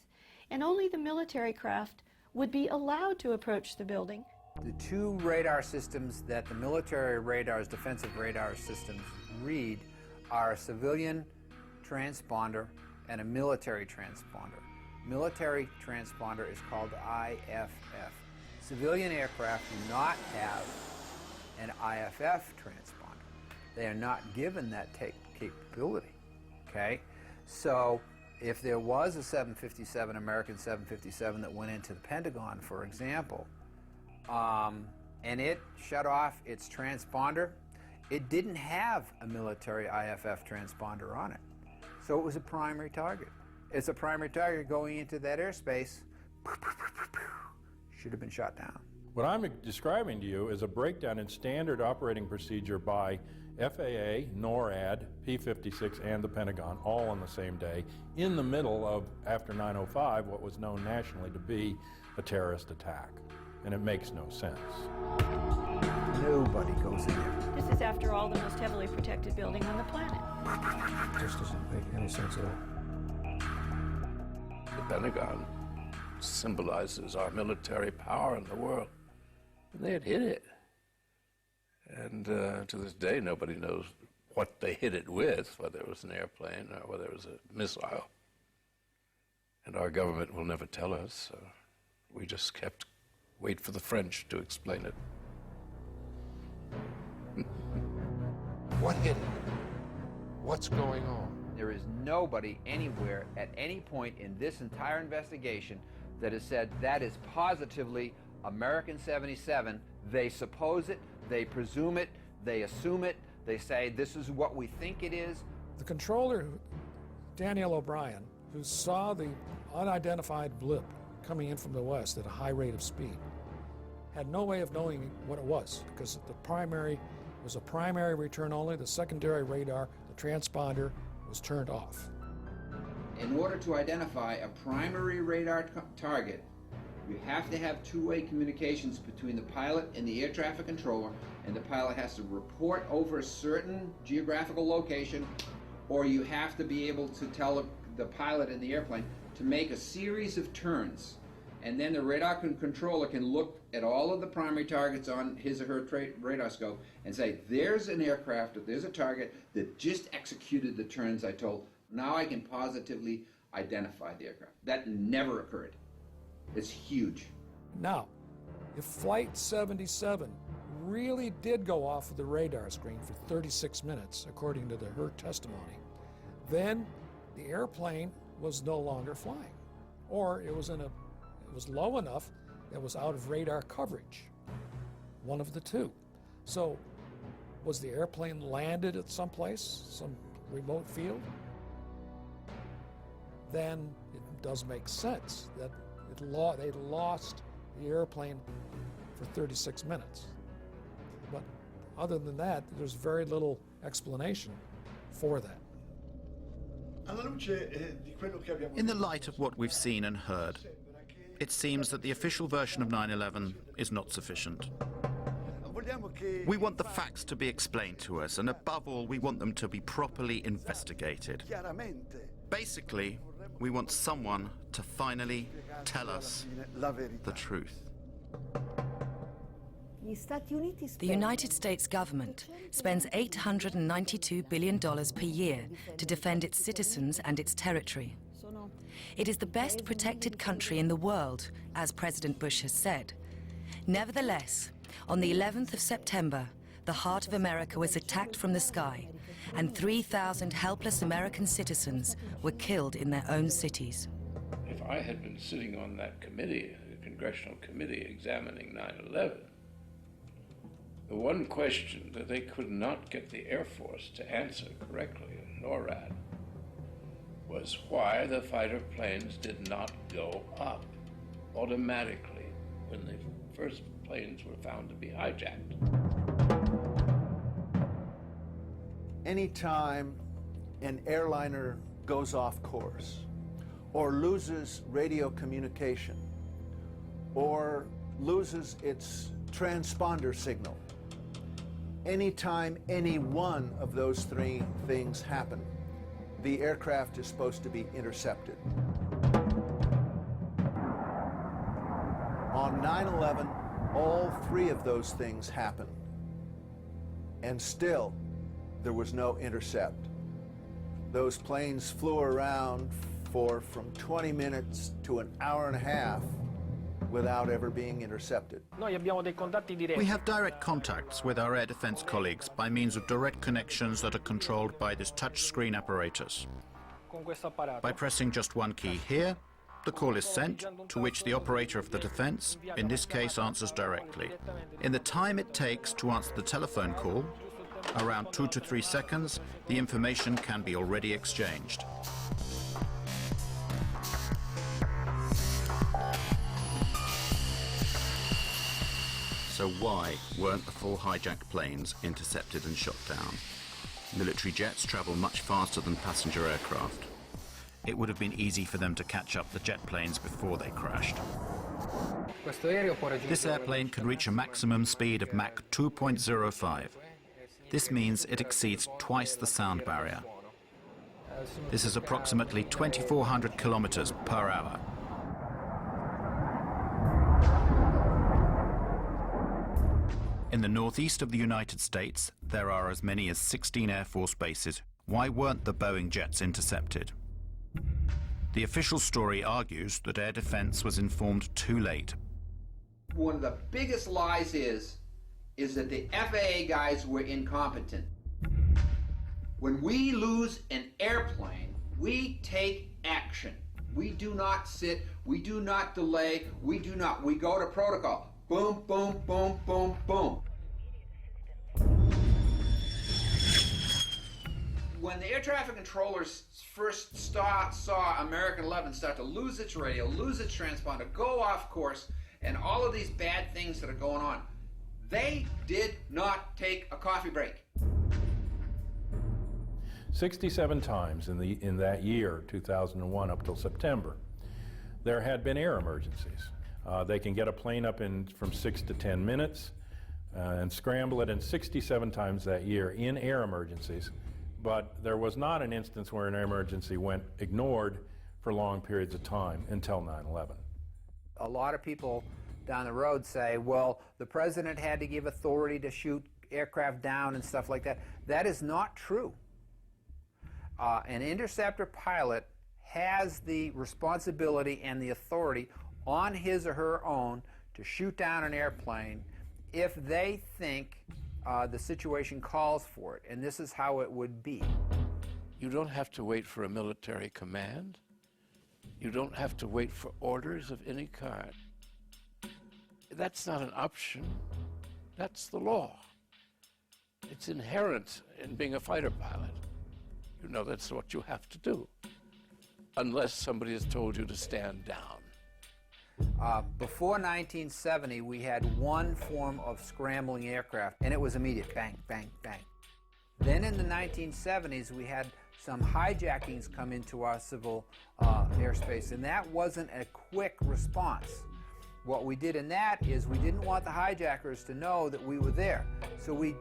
And only the military craft would be allowed to approach the building. The two radar systems that the military radars, defensive radar systems, read are a civilian transponder and a military transponder. Military transponder is called IFF. Civilian aircraft do not have an IFF transponder. They are not given that capability, okay? So if there was a 757, American 757 that went into the Pentagon, for example, and it shut off its transponder, it didn't have a military IFF transponder on it. So it was a primary target. It's a primary target going into that airspace. Should have been shot down. What I'm describing to you is a breakdown in standard operating procedure by FAA, NORAD, P-56, and the Pentagon, all on the same day, in the middle of, after 9/05, what was known nationally to be a terrorist attack. And it makes no sense. Nobody goes in there. This is, after all, the most heavily protected building on the planet. This doesn't make any sense at all. The Pentagon symbolizes our military power in the world. And they had hit it. And to this day, nobody knows what they hit it with, whether it was an airplane or whether it was a missile. And our government will never tell us. So we just kept wait for the French to explain it. What hit it? What's going on? There is nobody anywhere at any point in this entire investigation that has said that is positively American 77. They suppose it, they presume it, they assume it, they say this is what we think it is. The controller, Daniel O'Brien, who saw the unidentified blip coming in from the west at a high rate of speed, had no way of knowing what it was, because the primary was a primary return only. The secondary radar, the transponder, was turned off. In order to identify a primary radar target, you have to have two-way communications between the pilot and the air traffic controller, and the pilot has to report over a certain geographical location, or you have to be able to tell the pilot in the airplane to make a series of turns. And then the radar controller can look at all of the primary targets on his or her radar scope and say, there's an aircraft, or there's a target that just executed the turns I told. Now I can positively identify the aircraft. That never occurred. It's huge. Now, if Flight 77 really did go off of the radar screen for 36 minutes, according to her testimony, then the airplane was no longer flying. Or it was low enough that it was out of radar coverage. One of the two. So, was the airplane landed at some place, some remote field? Then it does make sense that they'd lost the airplane for 36 minutes. But other than that, there's very little explanation for that. In the light of what we've seen and heard, it seems that the official version of 9/11 is not sufficient. We want the facts to be explained to us, and above all, we want them to be properly investigated. Basically, we want someone to finally tell us the truth. The United States government spends $892 billion per year to defend its citizens and its territory. It is the best protected country in the world, as President Bush has said. Nevertheless, on the 11th of September, the heart of America was attacked from the sky, and 3,000 helpless American citizens were killed in their own cities. If I had been sitting on that committee, the congressional committee examining 9/11, the one question that they could not get the Air Force to answer correctly, NORAD, was why the fighter planes did not go up automatically when the first planes were found to be hijacked. Anytime an airliner goes off course, or loses radio communication, or loses its transponder signal, anytime any one of those three things happen, the aircraft is supposed to be intercepted. On 9/11, all three of those things happened, and still there was no intercept. Those planes flew around for from 20 minutes to an hour and a half without ever being intercepted. We have direct contacts with our air defense colleagues by means of direct connections that are controlled by this touchscreen apparatus. By pressing just one key here, the call is sent, to which the operator of the defense, in this case, answers directly. In the time it takes to answer the telephone call, around 2 to 3 seconds, the information can be already exchanged. So why weren't the 4 hijacked planes intercepted and shot down? Military jets travel much faster than passenger aircraft. It would have been easy for them to catch up the jet planes before they crashed. This airplane can reach a maximum speed of Mach 2.05. This means it exceeds twice the sound barrier. This is approximately 2,400 kilometers per hour. In the northeast of the United States, there are as many as 16 Air Force bases. Why weren't the Boeing jets intercepted? The official story argues that air defense was informed too late. One of the biggest lies is that the FAA guys were incompetent. When we lose an airplane, we take action. We do not sit, we do not delay, we go to protocol. Boom, boom, boom, boom, boom. When the air traffic controllers first saw American 11 start to lose its radio, lose its transponder, go off course, and all of these bad things that are going on, they did not take a coffee break. 67 times in that year, 2001, up till September, there had been air emergencies. They can get a plane up in from 6 to 10 minutes and scramble it, and 67 times that year in air emergencies. But there was not an instance where an air emergency went ignored for long periods of time until 9/11. A lot of people down the road say, well, the president had to give authority to shoot aircraft down and stuff like that. That is not true. An interceptor pilot has the responsibility and the authority on his or her own to shoot down an airplane if they think the situation calls for it, and this is how it would be. You don't have to wait for a military command. You don't have to wait for orders of any kind. That's not an option. That's the law. It's inherent in being a fighter pilot. You know that's what you have to do, unless somebody has told you to stand down. Before 1970, we had one form of scrambling aircraft, and it was immediate, bang, bang, bang. Then in the 1970s, we had some hijackings come into our civil airspace, and that wasn't a quick response. What we did in that is we didn't want the hijackers to know that we were there, so we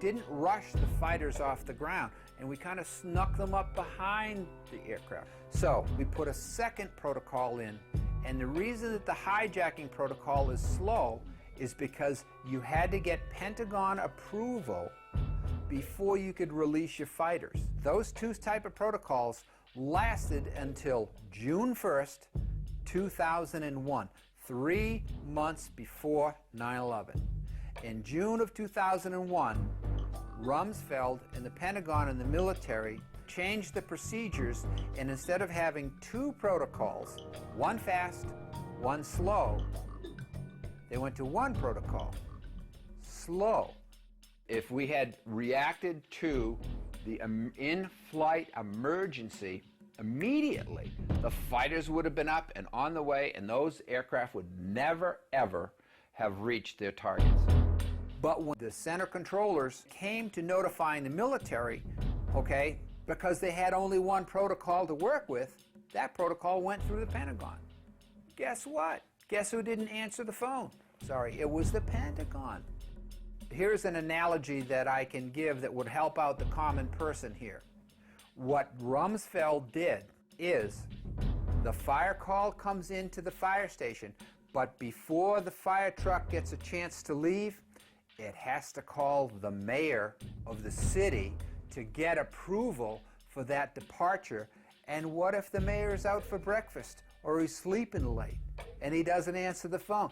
didn't rush the fighters off the ground, and we kind of snuck them up behind the aircraft. So we put a second protocol in, and the reason that the hijacking protocol is slow is because you had to get Pentagon approval before you could release your fighters. Those two type of protocols lasted until June 1st, 2001, 3 months before 9/11. In June of 2001, Rumsfeld and the Pentagon and the military changed the procedures, and instead of having two protocols, one fast, one slow, they went to one protocol, slow. If we had reacted to the in-flight emergency immediately, the fighters would have been up and on the way, and those aircraft would never, ever have reached their targets. But when the center controllers came to notifying the military, okay, because they had only one protocol to work with, that protocol went through the Pentagon. Guess what? Guess who didn't answer the phone? Sorry, it was the Pentagon. Here's an analogy that I can give that would help out the common person here. What Rumsfeld did is the fire call comes into the fire station, but before the fire truck gets a chance to leave, it has to call the mayor of the city to get approval for that departure. And what if the mayor is out for breakfast or he's sleeping late and he doesn't answer the phone?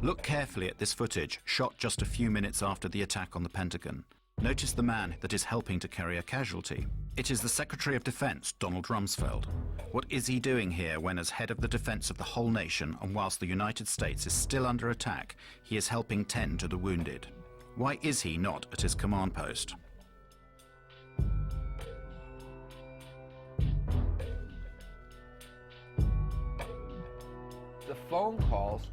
Look carefully at this footage, shot just a few minutes after the attack on the Pentagon. Notice the man that is helping to carry a casualty. It is the Secretary of Defense, Donald Rumsfeld. What is he doing here when, as head of the defense of the whole nation, and whilst the United States is still under attack, he is helping tend to the wounded? Why is he not at his command post? The phone calls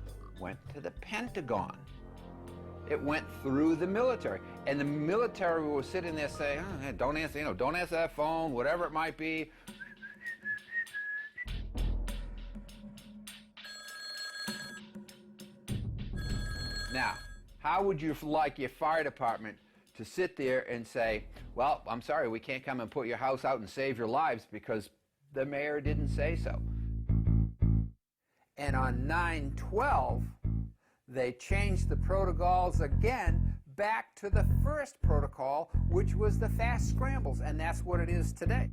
went to the Pentagon. It went through the military, and the military was sitting there saying, oh, hey, don't answer, don't answer that phone, whatever it might be. Now, how would you like your fire department to sit there and say, well, I'm sorry, we can't come and put your house out and save your lives because the mayor didn't say so? And on 9/12, they changed the protocols again back to the first protocol, which was the fast scrambles, and that's what it is today.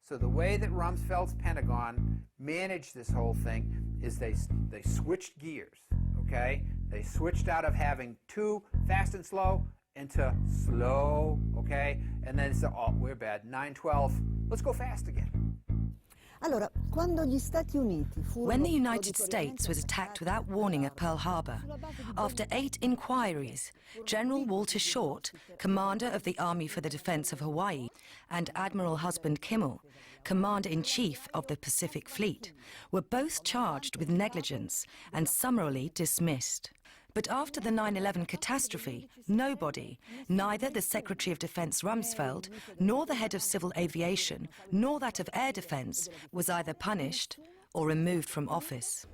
So the way that Rumsfeld's Pentagon managed this whole thing is they switched gears, okay? They switched out of having two fast and slow into slow, okay? And then said, oh, we're bad, 9/12, let's go fast again. When the United States was attacked without warning at Pearl Harbor, after 8 inquiries, General Walter Short, commander of the Army for the Defense of Hawaii, and Admiral Husband Kimmel, commander-in-chief of the Pacific Fleet, were both charged with negligence and summarily dismissed. But after the 9/11 catastrophe, nobody, neither the Secretary of Defense Rumsfeld, nor the head of civil aviation, nor that of air defense, was either punished or removed from office.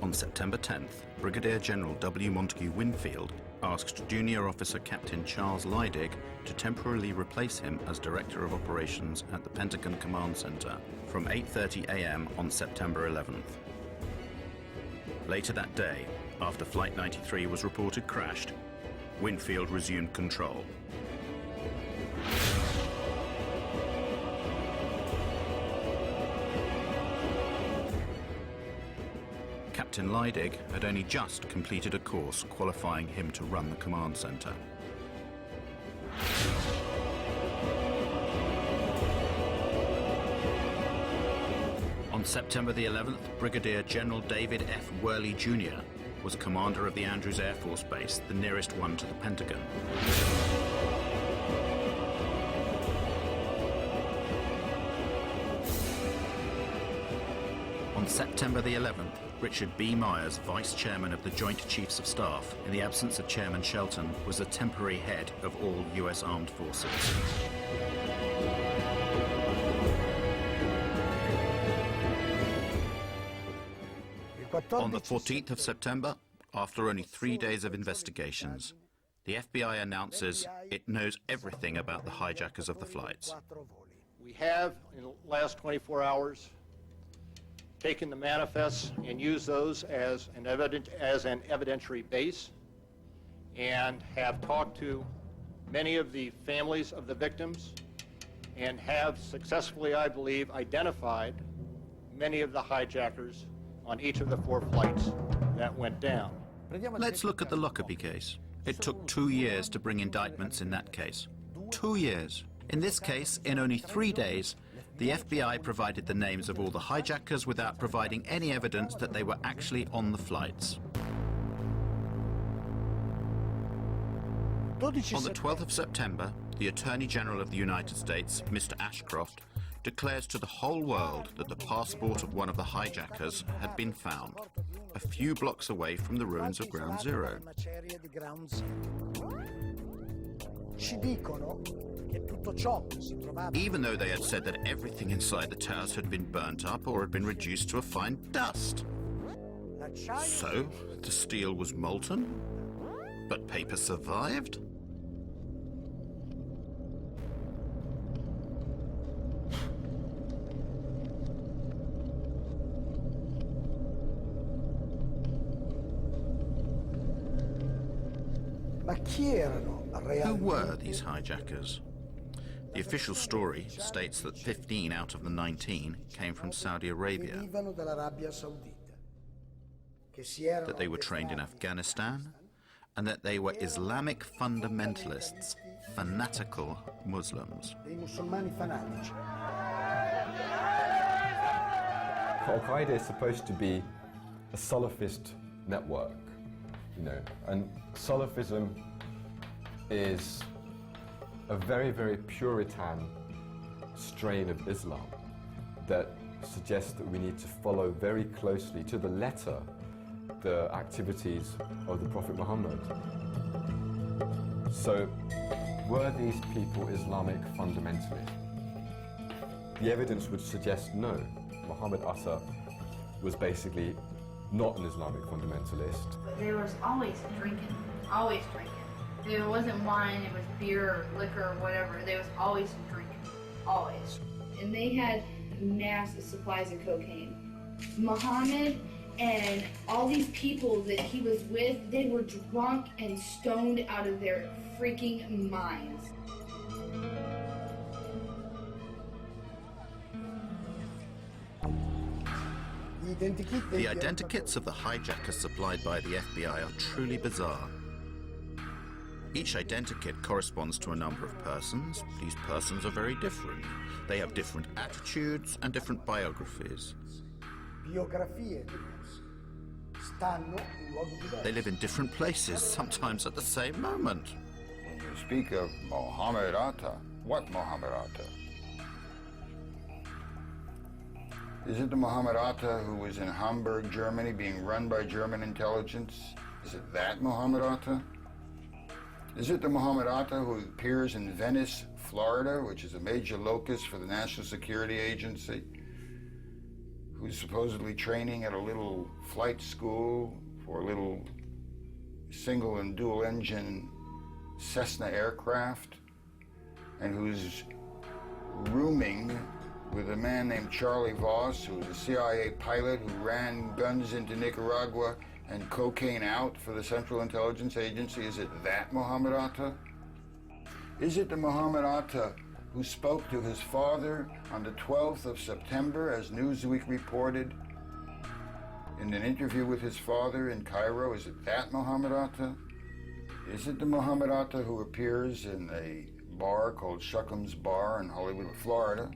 On September 10th, Brigadier General W. Montague Winfield asked Junior Officer Captain Charles Leidig to temporarily replace him as Director of Operations at the Pentagon Command Center from 8:30 a.m. on September 11th. Later that day, after Flight 93 was reported crashed, Winfield resumed control. Captain Leidig had only just completed a course qualifying him to run the command center. On September the 11th, Brigadier General David F. Worley Jr. was commander of the Andrews Air Force Base, the nearest one to the Pentagon. On September the 11th, Richard B. Myers, Vice Chairman of the Joint Chiefs of Staff, in the absence of Chairman Shelton, was the temporary head of all U.S. Armed Forces. On the 14th of September, after only 3 days of investigations, the FBI announces it knows everything about the hijackers of the flights. We have, in the last 24 hours, taken the manifests and used those as an evidentiary base, and have talked to many of the families of the victims, and have successfully, I believe, identified many of the hijackers on each of the 4 flights that went down. Let's look at the Lockerbie case. It took 2 years to bring indictments in that case. 2 years. In this case, in only 3 days, the FBI provided the names of all the hijackers without providing any evidence that they were actually on the flights. On the 12th of September, the Attorney General of the United States, Mr. Ashcroft, declares to the whole world that the passport of one of the hijackers had been found, a few blocks away from the ruins of Ground Zero. Ci dicono che tutto ciò che si trovava. Even though they had said that everything inside the towers had been burnt up or had been reduced to a fine dust. So, the steel was molten, but paper survived? Ma chi erano Who were these hijackers? The official story states that 15 out of the 19 came from Saudi Arabia, venivano dall'Arabia Saudita, che si that they were trained in Afghanistan, and that they were Islamic fundamentalists, fanatical Muslims. dei musulmani fanatici. Al-Qaeda is supposed to be a Salafist network, you know, and Salafism is a very, very Puritan strain of Islam that suggests that we need to follow very closely, to the letter, the activities of the Prophet Muhammad. So, were these people Islamic fundamentalists? The evidence would suggest no. Muhammad Atta was basically not an Islamic fundamentalist. There was always drinking, always drinking. If it wasn't wine, it was beer or liquor or whatever. There was always drinking, always. And they had massive supplies of cocaine. Muhammad and all these people that he was with, they were drunk and stoned out of their freaking minds. The identikits of the hijackers supplied by the FBI are truly bizarre. Each identikit corresponds to a number of persons. These persons are very different. They have different attitudes and different biographies. Biografie diverse. Stanno in luoghi diversi. They live in different places, sometimes at the same moment. When you speak of Muhammad Atta, what Muhammad Atta? Is it the Muhammad Atta who was in Hamburg, Germany, being run by German intelligence? Is it that Muhammad Atta? Is it the Muhammad Atta who appears in Venice, Florida, which is a major locus for the National Security Agency, who's supposedly training at a little flight school for a little single and dual engine Cessna aircraft, and who's rooming with a man named Charlie Voss, who was a CIA pilot who ran guns into Nicaragua and cocaine out for the Central Intelligence Agency? Is it that Muhammad Atta? Is it the Muhammad Atta who spoke to his father on the 12th of September, as Newsweek reported, in an interview with his father in Cairo? Is it that Muhammad Atta? Is it the Muhammad Atta who appears in a bar called Shuckham's Bar in Hollywood, Florida,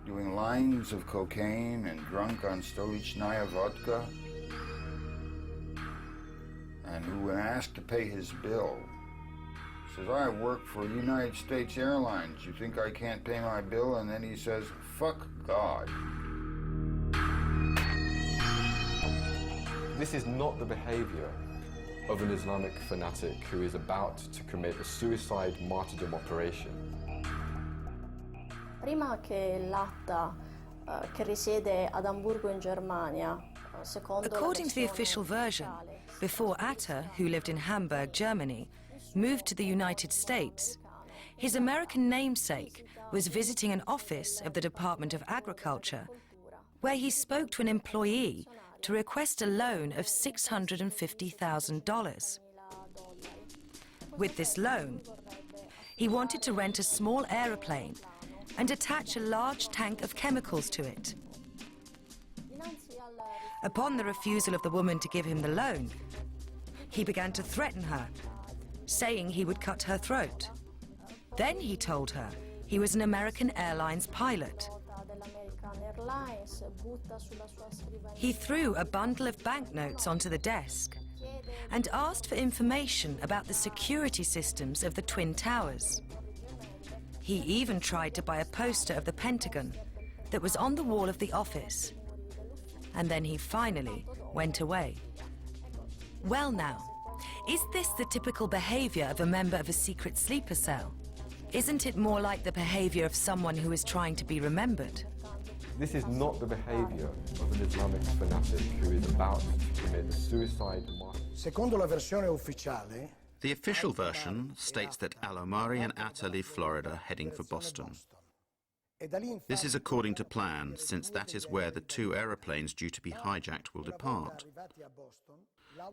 doing lines of cocaine and drunk on Stolichnaya vodka? And who, when asked to pay his bill, says, I work for United States Airlines. You think I can't pay my bill? And then he says, fuck God. This is not the behavior of an Islamic fanatic who is about to commit a suicide martyrdom operation. Prima che l'Atta che risiede ad Amburgo in Germania, secondo According to the official version, before Atta, who lived in Hamburg, Germany, moved to the United States, his American namesake was visiting an office of the Department of Agriculture, where he spoke to an employee to request a loan of $650,000. With this loan, he wanted to rent a small aeroplane and attach a large tank of chemicals to it. Upon the refusal of the woman to give him the loan, he began to threaten her, saying he would cut her throat. Then he told her he was an American Airlines pilot. He threw a bundle of banknotes onto the desk and asked for information about the security systems of the Twin Towers. He even tried to buy a poster of the Pentagon that was on the wall of the office. And then he finally went away. Well now, Is this the typical behavior of a member of a secret sleeper cell? Isn't it more like the behavior of someone who is trying to be remembered? This is not the behavior of an Islamic fanatic who is about to commit a suicide. Secondo la versione ufficiale, The official version states that Al-Omari and Atta leave Florida heading for Boston. This is according to plan, since that is where the two aeroplanes due to be hijacked will depart.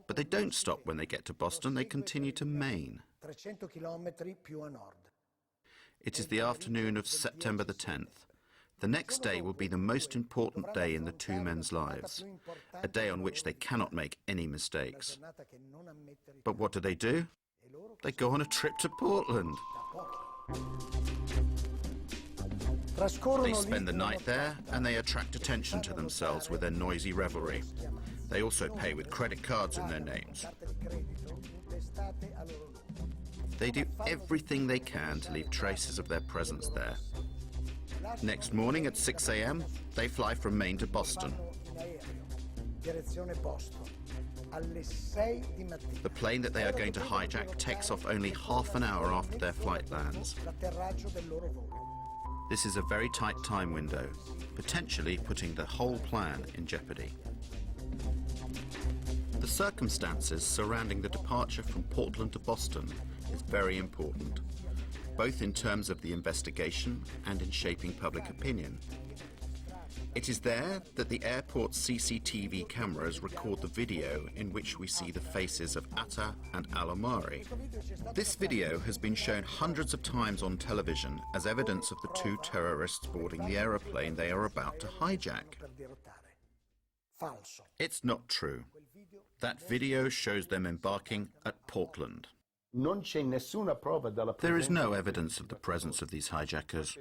But they don't stop when they get to Boston, they continue to Maine. 300 chilometri più a nord. It is the afternoon of September the 10th. The next day will be the most important day in the two men's lives, a day on which they cannot make any mistakes. But what do? They go on a trip to Portland. They spend the night there and they attract attention to themselves with their noisy revelry. They also pay with credit cards in their names. They do everything they can to leave traces of their presence there. Next morning at 6 a.m., they fly from Maine to Boston. The plane that they are going to hijack takes off only half an hour after their flight lands. This is a very tight time window, potentially putting the whole plan in jeopardy. The circumstances surrounding the departure from Portland to Boston is very important, both in terms of the investigation and in shaping public opinion. It is there that the airport's CCTV cameras record the video in which we see the faces of Atta and Al-Omari. This video has been shown hundreds of times on television as evidence of the two terrorists boarding the aeroplane they are about to hijack. It's not true. That video shows them embarking at Portland. There is no evidence of the presence of these hijackers.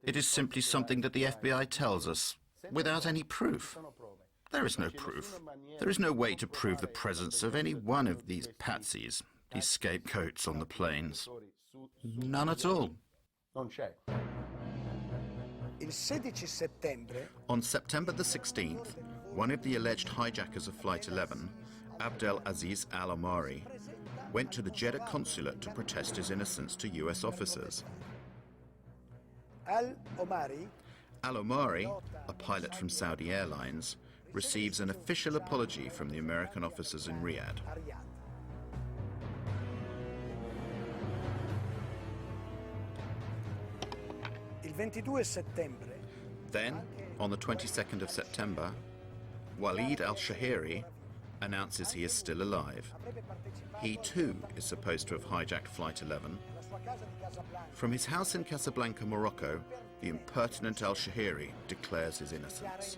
It is simply something that the FBI tells us, without any proof. There is no proof. There is no way to prove the presence of any one of these patsies, these scapegoats on the planes. None at all. On September the 16th, one of the alleged hijackers of Flight 11, Abdel Aziz Al-Omari, went to the Jeddah consulate to protest his innocence to US officers. Al-Omari, a pilot from Saudi Airlines, receives an official apology from the American officers in Riyadh. Then, on the 22nd of September, Walid al-Shahiri announces he is still alive. He too is supposed to have hijacked Flight 11. From his house in Casablanca, Morocco, the impertinent al-Shahiri declares his innocence.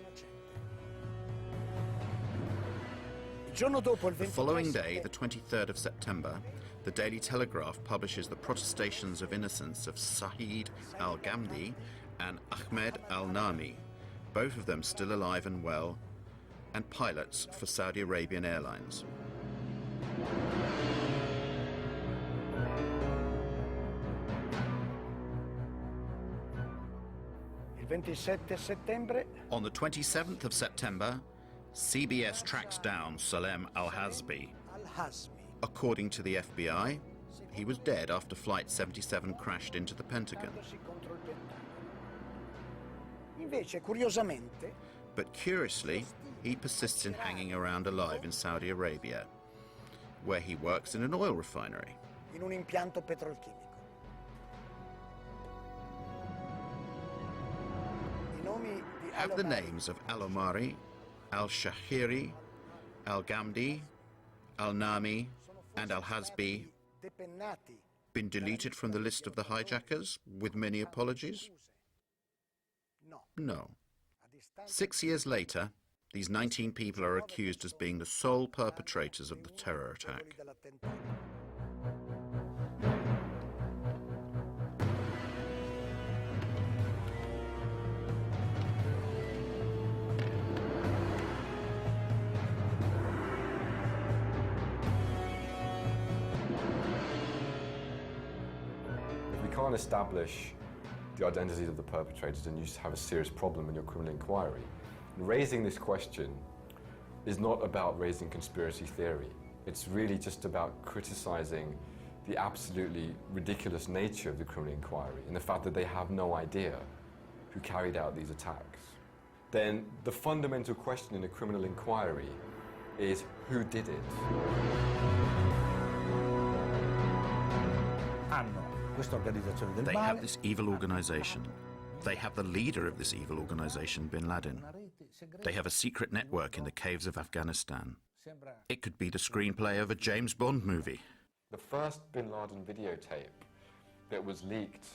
The following day, the 23rd of September, the Daily Telegraph publishes the protestations of innocence of Saeed al-Ghamdi and Ahmed al-Nami, both of them still alive and well, and pilots for Saudi Arabian Airlines. On the 27th of September, CBS tracks down Salem al-Hazbi. According to the FBI, he was dead after Flight 77 crashed into the Pentagon. But curiously, he persists in hanging around alive in Saudi Arabia, where he works in an oil refinery. Have the names of Al-Omari, al-Shahiri, al-Ghamdi, al-Nami, and al-Hazbi been deleted from the list of the hijackers, with many apologies? No. 6 years later, these 19 people are accused as being the sole perpetrators of the terror attack. If we can't establish the identities of the perpetrators, then you have a serious problem in your criminal inquiry. And raising this question is not about raising conspiracy theory. It's really just about criticizing the absolutely ridiculous nature of the criminal inquiry and the fact that they have no idea who carried out these attacks. Then the fundamental question in a criminal inquiry is who did it? They have this evil organization. They have the leader of this evil organization, bin Laden. They have a secret network in the caves of Afghanistan. It could be the screenplay of a James Bond movie. The first bin Laden videotape that was leaked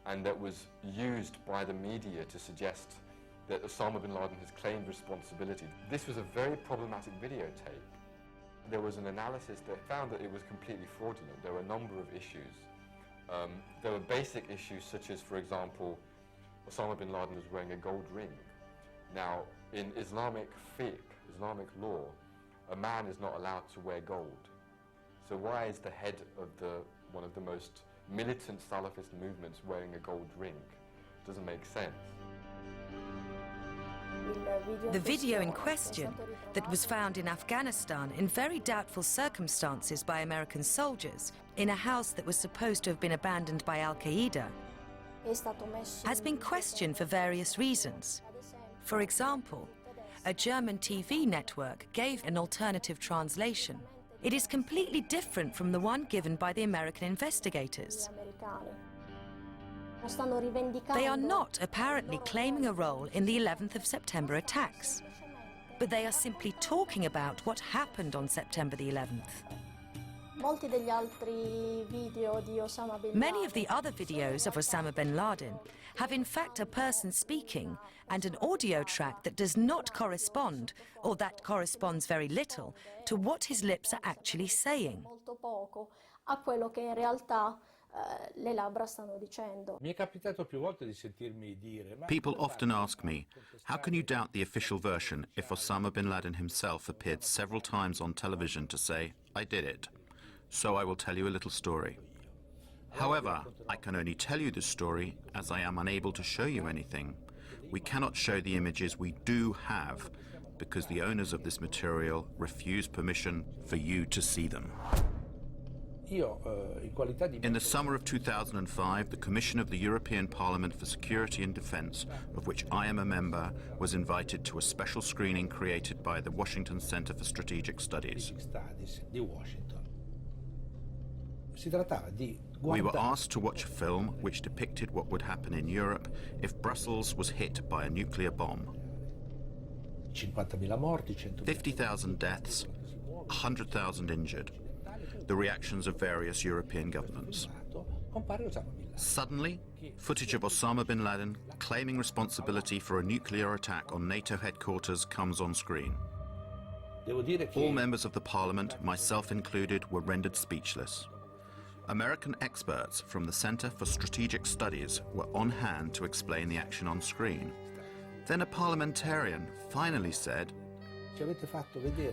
and that was used by the media to suggest that Osama bin Laden has claimed responsibility. This was a very problematic videotape. There was an analysis that found that it was completely fraudulent. There were a number of issues. There were basic issues such as, for example, Osama bin Laden was wearing a gold ring. Now, in Islamic fiqh, Islamic law, a man is not allowed to wear gold. So why is the head of one of the most militant Salafist movements wearing a gold ring? Doesn't make sense. The video in question, that was found in Afghanistan in very doubtful circumstances by American soldiers in a house that was supposed to have been abandoned by Al-Qaeda, has been questioned for various reasons. For example, a German TV network gave an alternative translation. It is completely different from the one given by the American investigators. They are not apparently claiming a role in the 11th of September attacks, but they are simply talking about what happened on September the 11th. Many of the other videos of Osama bin Laden have in fact a person speaking and an audio track that does not correspond, or that corresponds very little, to what his lips are actually saying. People often ask me, how can you doubt the official version if Osama bin Laden himself appeared several times on television to say, I did it? So I will tell you a little story. However, I can only tell you this story as I am unable to show you anything. We cannot show the images we do have because the owners of this material refuse permission for you to see them. In the summer of 2005, the Commission of the European Parliament for Security and Defence, of which I am a member, was invited to a special screening created by the Washington Center for Strategic Studies. We were asked to watch a film which depicted what would happen in Europe if Brussels was hit by a nuclear bomb. 50,000 deaths, 100,000 injured. The reactions of various European governments. Suddenly, footage of Osama bin Laden claiming responsibility for a nuclear attack on NATO headquarters comes on screen. All members of the parliament, myself included, were rendered speechless. American experts from the Center for Strategic Studies were on hand to explain the action on screen. Then a parliamentarian finally said,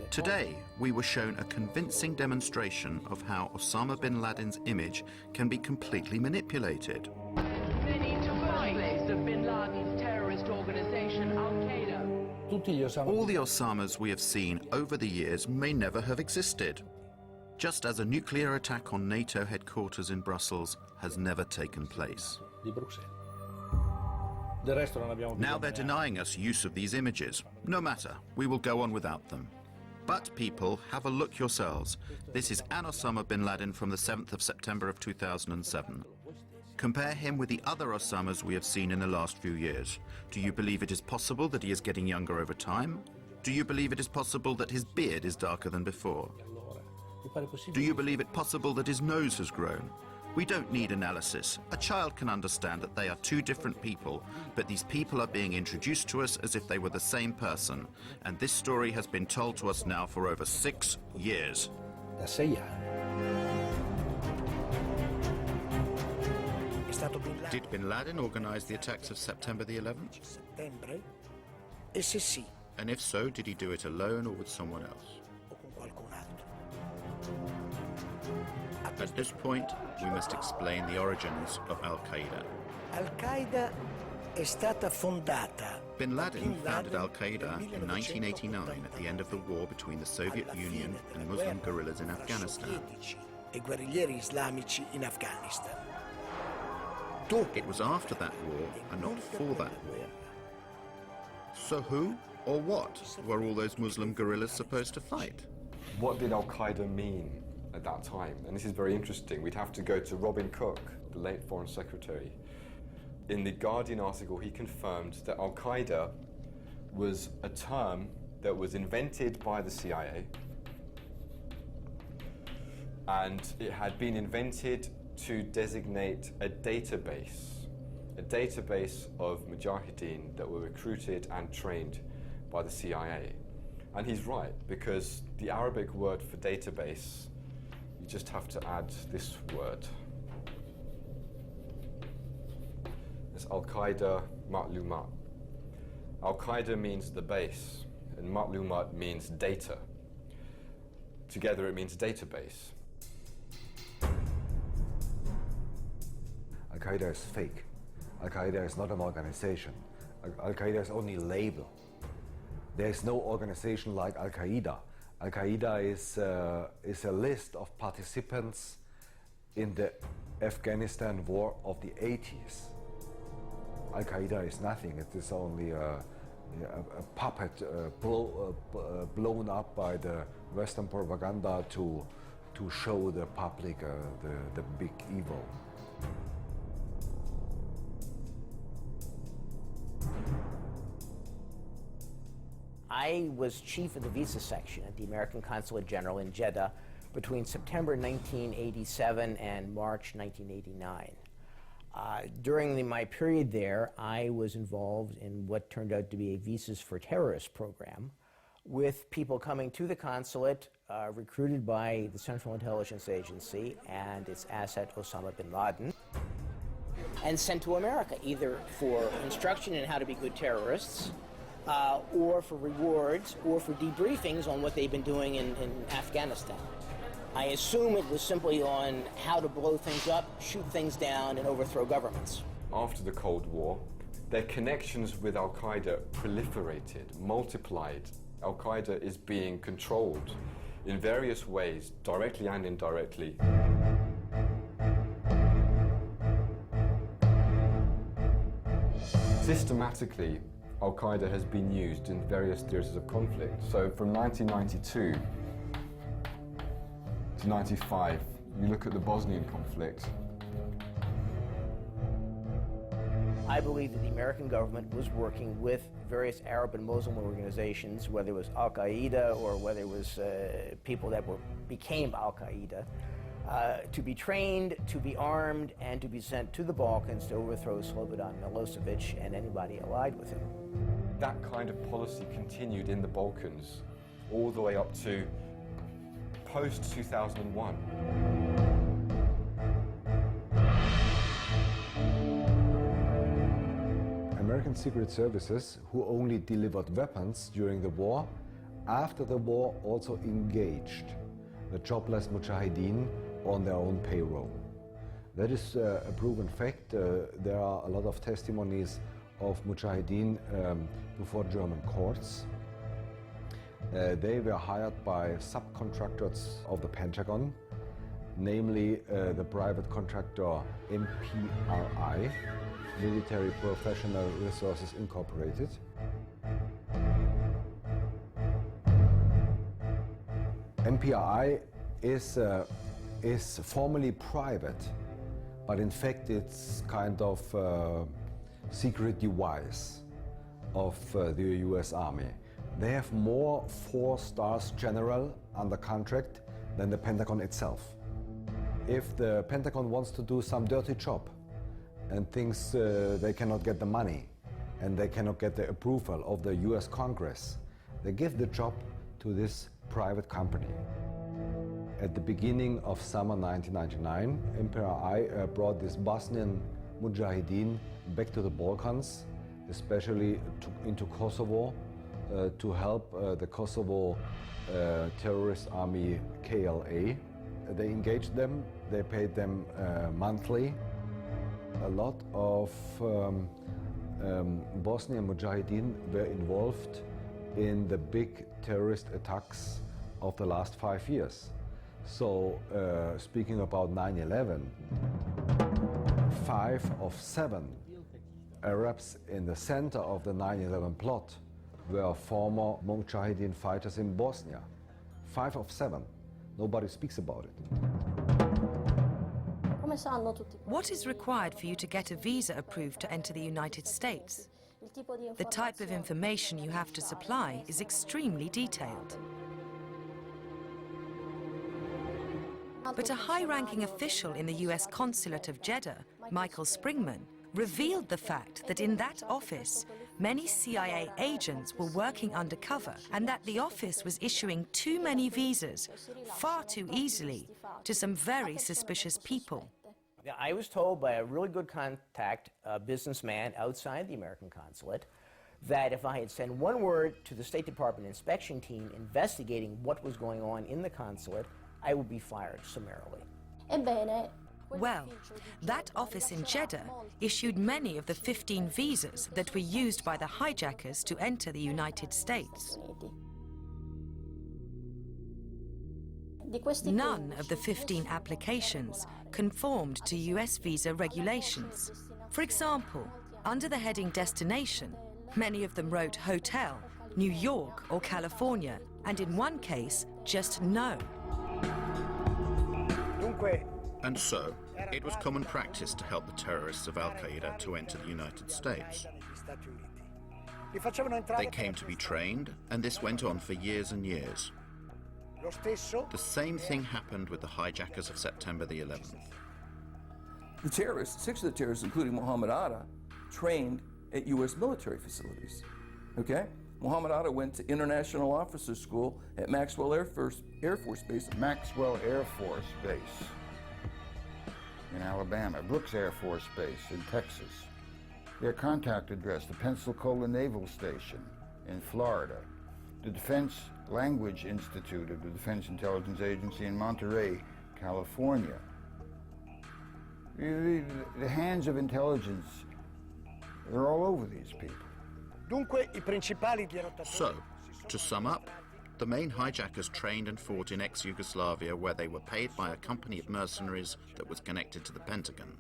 "Today, we were shown a convincing demonstration of how Osama bin Laden's image can be completely manipulated." They need to fight the bin Laden's terrorist organization, Al-Qaeda. All the Osamas we have seen over the years may never have existed. Just as a nuclear attack on NATO headquarters in Brussels has never taken place. Now they're denying us use of these images. No matter, we will go on without them. But people, have a look yourselves. This is an Osama bin Laden from the 7th of September of 2007. Compare him with the other Osamas we have seen in the last few years. Do you believe it is possible that he is getting younger over time? Do you believe it is possible that his beard is darker than before? Do you believe it possible that his nose has grown? We don't need analysis. A child can understand that they are two different people, but these people are being introduced to us as if they were the same person. And this story has been told to us now for over 6 years. Did bin Laden organize the attacks of September the 11th? And if so, did he do it alone or with someone else? At this point, we must explain the origins of Al-Qaeda. Al-Qaeda è stata fondata. Bin Laden founded Al-Qaeda in 1989 at the end of the war between the Soviet Union and Muslim guerrillas in Afghanistan. E guerriglieri islamici in Afghanistan. It was after that war and not for that war. So who or what were all those Muslim guerrillas supposed to fight? What did Al-Qaeda mean at that time? And this is very interesting. We'd have to go to Robin Cook, the late Foreign Secretary. In the Guardian article, he confirmed that Al-Qaeda was a term that was invented by the CIA, and it had been invented to designate a database of mujahideen that were recruited and trained by the CIA. And he's right, because the Arabic word for database, you just have to add this word. It's Al-Qaeda Ma'lumat. Al-Qaeda means the base, and Ma'lumat means data. Together it means database. Al-Qaeda is fake. Al-Qaeda is not an organization. Al-Qaeda is only a label. There is no organization like Al-Qaeda. Al-Qaeda is a list of participants in the Afghanistan war of the 80s. Al-Qaeda is nothing. It is only a puppet blown up by the Western propaganda to show the public the big evil. I was chief of the visa section at the American Consulate General in Jeddah between September 1987 and March 1989. During my period there, I was involved in what turned out to be a Visas for Terrorists program, with people coming to the consulate recruited by the Central Intelligence Agency and its asset Osama bin Laden, and sent to America, either for instruction in how to be good terrorists, or for rewards, or for debriefings on what they've been doing in Afghanistan. I assume it was simply on how to blow things up, shoot things down, and overthrow governments. After the Cold War, their connections with Al-Qaeda proliferated, multiplied. Al-Qaeda is being controlled in various ways, directly and indirectly. Systematically, Al-Qaeda has been used in various theaters of conflict. So from 1992 to 95, you look at the Bosnian conflict. I believe that the American government was working with various Arab and Muslim organizations, whether it was Al-Qaeda or whether it was people that became Al-Qaeda, to be trained, to be armed, and to be sent to the Balkans to overthrow Slobodan Milosevic and anybody allied with him. That kind of policy continued in the Balkans all the way up to post-2001. American Secret Services, who only delivered weapons during the war, after the war also engaged the jobless mujahideen on their own payroll. That is a proven fact. There are a lot of testimonies of mujahideen before German courts. They were hired by subcontractors of the Pentagon, namely the private contractor MPRI, Military Professional Resources Incorporated. MPRI is formally private, but in fact it's kind of secret device of the US Army. They have more 4-star general under contract than the Pentagon itself. If the Pentagon wants to do some dirty job and thinks they cannot get the money and they cannot get the approval of the US Congress, they give the job to this private company. At the beginning of summer 1999, MPRI brought this Bosnian mujahideen back to the Balkans, especially into Kosovo, to help the Kosovo terrorist army KLA. They engaged them, they paid them monthly. A lot of Bosnian Mujahideen were involved in the big terrorist attacks of the last 5 years. So, speaking about 9/11, 5 of 7 Arabs in the center of the 9/11 plot were former Mujahideen fighters in Bosnia. 5 of 7. Nobody speaks about it. What is required for you to get a visa approved to enter the United States? The type of information you have to supply is extremely detailed. But a high-ranking official in the US consulate of Jeddah, Michael Springman, revealed the fact that in that office, many CIA agents were working undercover and that the office was issuing too many visas far too easily to some very suspicious people. I was told by a really good contact, a businessman outside the American consulate, that if I had sent one word to the State Department inspection team investigating what was going on in the consulate, I would be fired summarily. Well, that office in Jeddah issued many of the 15 visas that were used by the hijackers to enter the United States. None of the 15 applications conformed to US visa regulations. For example, under the heading Destination, many of them wrote Hotel, New York or California, and in one case, just no. And so, it was common practice to help the terrorists of Al-Qaeda to enter the United States. They came to be trained, and this went on for years and years. The same thing happened with the hijackers of September the 11th. The terrorists, 6 of the terrorists, including Muhammad Atta, trained at U.S. military facilities, okay? Muhammad Atta went to International Officers School at Maxwell Air Force Base. Maxwell Air Force Base in Alabama, Brooks Air Force Base in Texas. Their contact address, the Pensacola Naval Station in Florida, the Defense Language Institute of the Defense Intelligence Agency in Monterey, California. The hands of intelligence, they're all over these people. So, to sum up, the main hijackers trained and fought in ex-Yugoslavia where they were paid by a company of mercenaries that was connected to the Pentagon.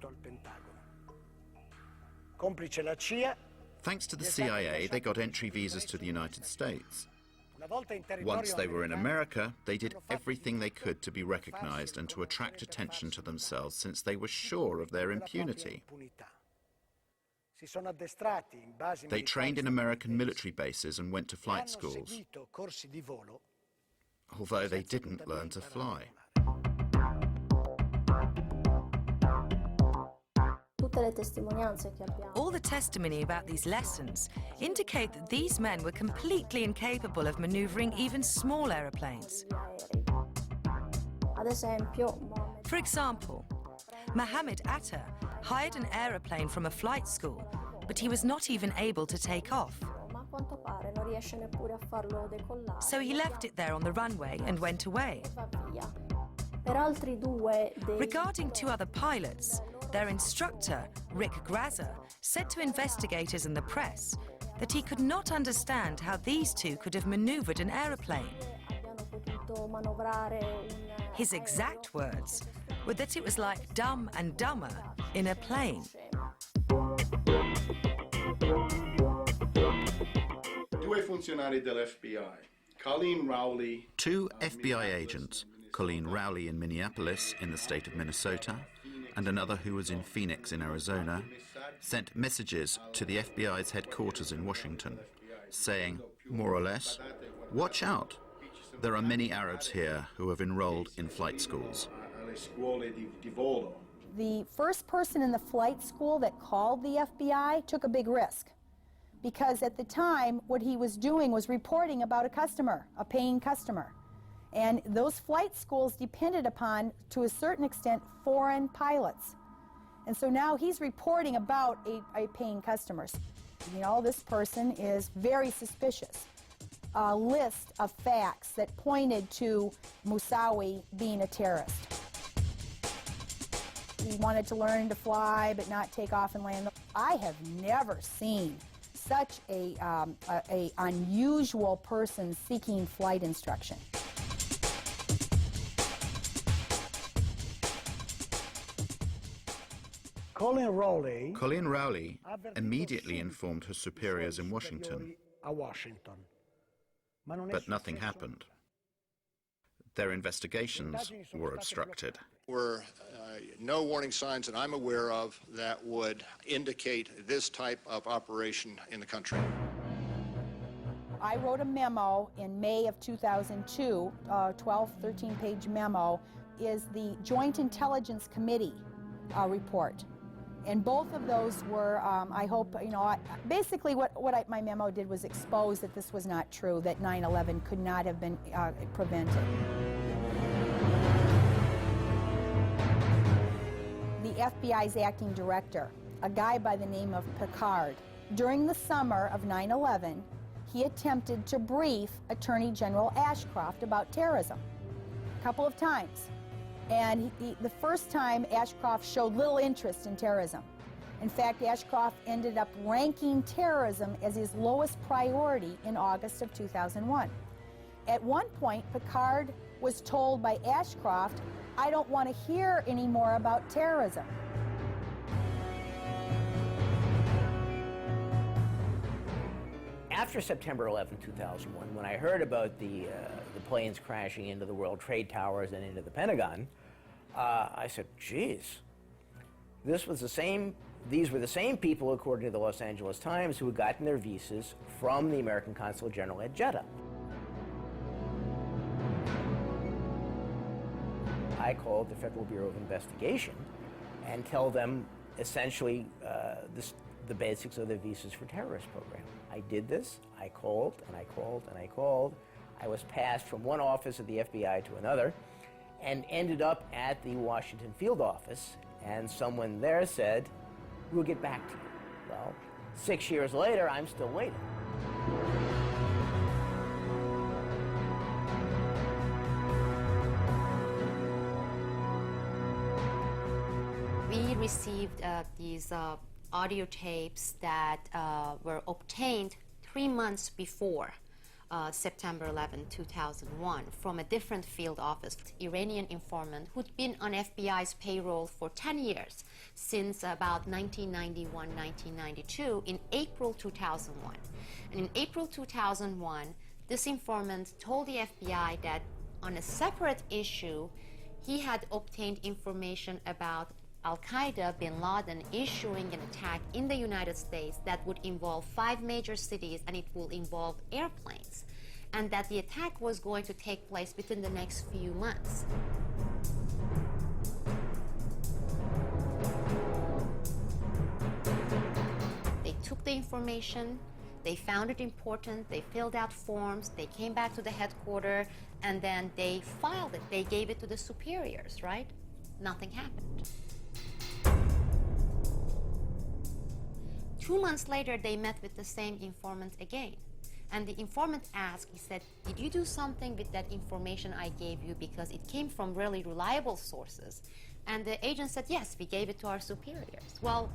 Thanks to the CIA, they got entry visas to the United States. Once they were in America, they did everything they could to be recognized and to attract attention to themselves since they were sure of their impunity. They trained in American military bases and went to flight schools, although they didn't learn to fly. All the testimony about these lessons indicate that these men were completely incapable of maneuvering even small aeroplanes. For example, Mohammed Atta hired an aeroplane from a flight school, but he was not even able to take off. So he left it there on the runway and went away. Regarding 2 other pilots, their instructor, Rick Grazer, said to investigators and the press that he could not understand how these 2 could have maneuvered an aeroplane. His exact words were that it was like Dumb and Dumber in a plane. Two FBI agents, Colleen Rowley in Minneapolis in the state of Minnesota, and another who was in Phoenix in Arizona, sent messages to the FBI's headquarters in Washington, saying, more or less, watch out. There are many Arabs here who have enrolled in flight schools. The first person in the flight school that called the FBI took a big risk, because at the time what he was doing was reporting about a customer, a paying customer. And those flight schools depended upon, to a certain extent, foreign pilots. And so now he's reporting about a paying customer. You know, this person is very suspicious. A list of facts that pointed to Moussaoui being a terrorist. He wanted to learn to fly, but not take off and land. I have never seen such a unusual person seeking flight instruction. Colin Rowley Colleen Rowley immediately informed her superiors in Washington, but nothing happened. Their investigations were obstructed. Were no warning signs that I'm aware of that would indicate this type of operation in the country. I wrote a memo in May of 2002, 12, 13-page memo, is the Joint Intelligence Committee report. And both of those were, I hope, you know, basically my memo did was expose that this was not true, that 9/11 could not have been prevented. The FBI's acting director, a guy by the name of Picard, during the summer of 9/11, he attempted to brief Attorney General Ashcroft about terrorism a couple of times. And the first time, Ashcroft showed little interest in terrorism. In fact, Ashcroft ended up ranking terrorism as his lowest priority in August of 2001. At one point, Picard was told by Ashcroft, "I don't want to hear any more about terrorism." After September 11, 2001, when I heard about the planes crashing into the World Trade Towers and into the Pentagon, I said, geez, these were the same people, according to the Los Angeles Times, who had gotten their visas from the American Consulate General at Jeddah. I called the Federal Bureau of Investigation and tell them essentially the basics of the Visas for Terrorists program. I did this, I called, and I called, and I called. I was passed from one office of the FBI to another and ended up at the Washington field office, and someone there said, "We'll get back to you." Well, 6 years later, I'm still waiting. We received these audio tapes that were obtained 3 months before September 11, 2001 from a different field office, Iranian informant who'd been on FBI's payroll for 10 years, since about 1991, 1992, in April 2001. And in April 2001, this informant told the FBI that on a separate issue, he had obtained information about Al-Qaeda, bin Laden, issuing an attack in the United States that would involve 5 major cities, and it will involve airplanes, and that the attack was going to take place within the next few months. They took the information, they found it important, they filled out forms, they came back to the headquarters, and then they filed it. They gave it to the superiors, right? Nothing happened. 2 months later, they met with the same informant again. And the informant asked, he said, "Did you do something with that information I gave you, because it came from really reliable sources?" And the agent said, "Yes, we gave it to our superiors." Well,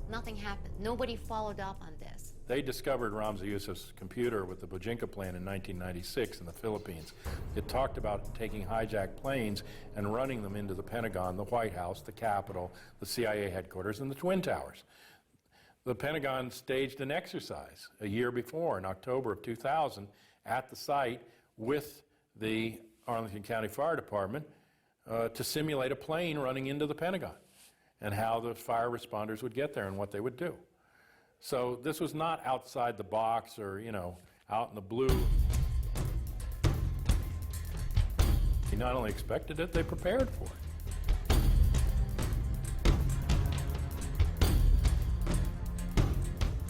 nothing happened. Nobody followed up on this. They discovered Ramzi Youssef's computer with the Bojinka plan in 1996 in the Philippines. It talked about taking hijacked planes and running them into the Pentagon, the White House, the Capitol, the CIA headquarters, and the Twin Towers. The Pentagon staged an exercise a year before, in October of 2000, at the site with the Arlington County Fire Department to simulate a plane running into the Pentagon and how the fire responders would get there and what they would do. So this was not outside the box or, you know, out in the blue. They not only expected it, they prepared for it.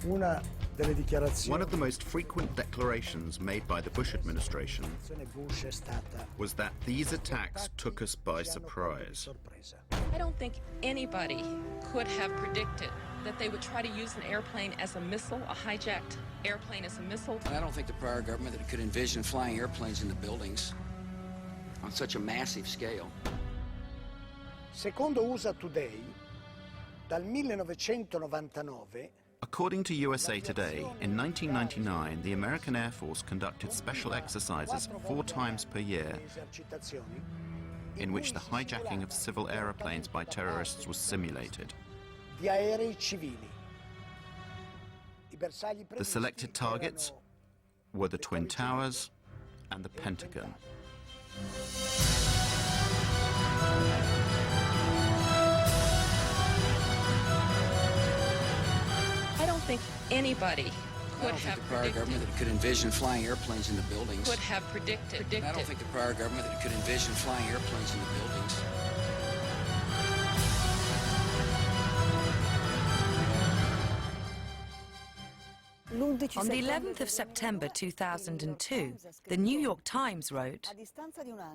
One of the most frequent declarations made by the Bush administration was that these attacks took us by surprise. I don't think anybody could have predicted that they would try to use an airplane as a missile, a hijacked airplane as a missile. I don't think the prior government could envision flying airplanes into buildings on such a massive scale. Secondo USA Today, Dal 1999 According to USA Today, in 1999, the American Air Force conducted special exercises 4 times per year in which the hijacking of civil aeroplanes by terrorists was simulated. di aerei civili. The selected targets were the Twin Towers and the Pentagon. I don't think anybody I don't think the prior government that could envision flying airplanes in the buildings. could have predicted. I don't think the prior government that could envision flying airplanes in the buildings. On the 11th of September 2002, the New York Times wrote,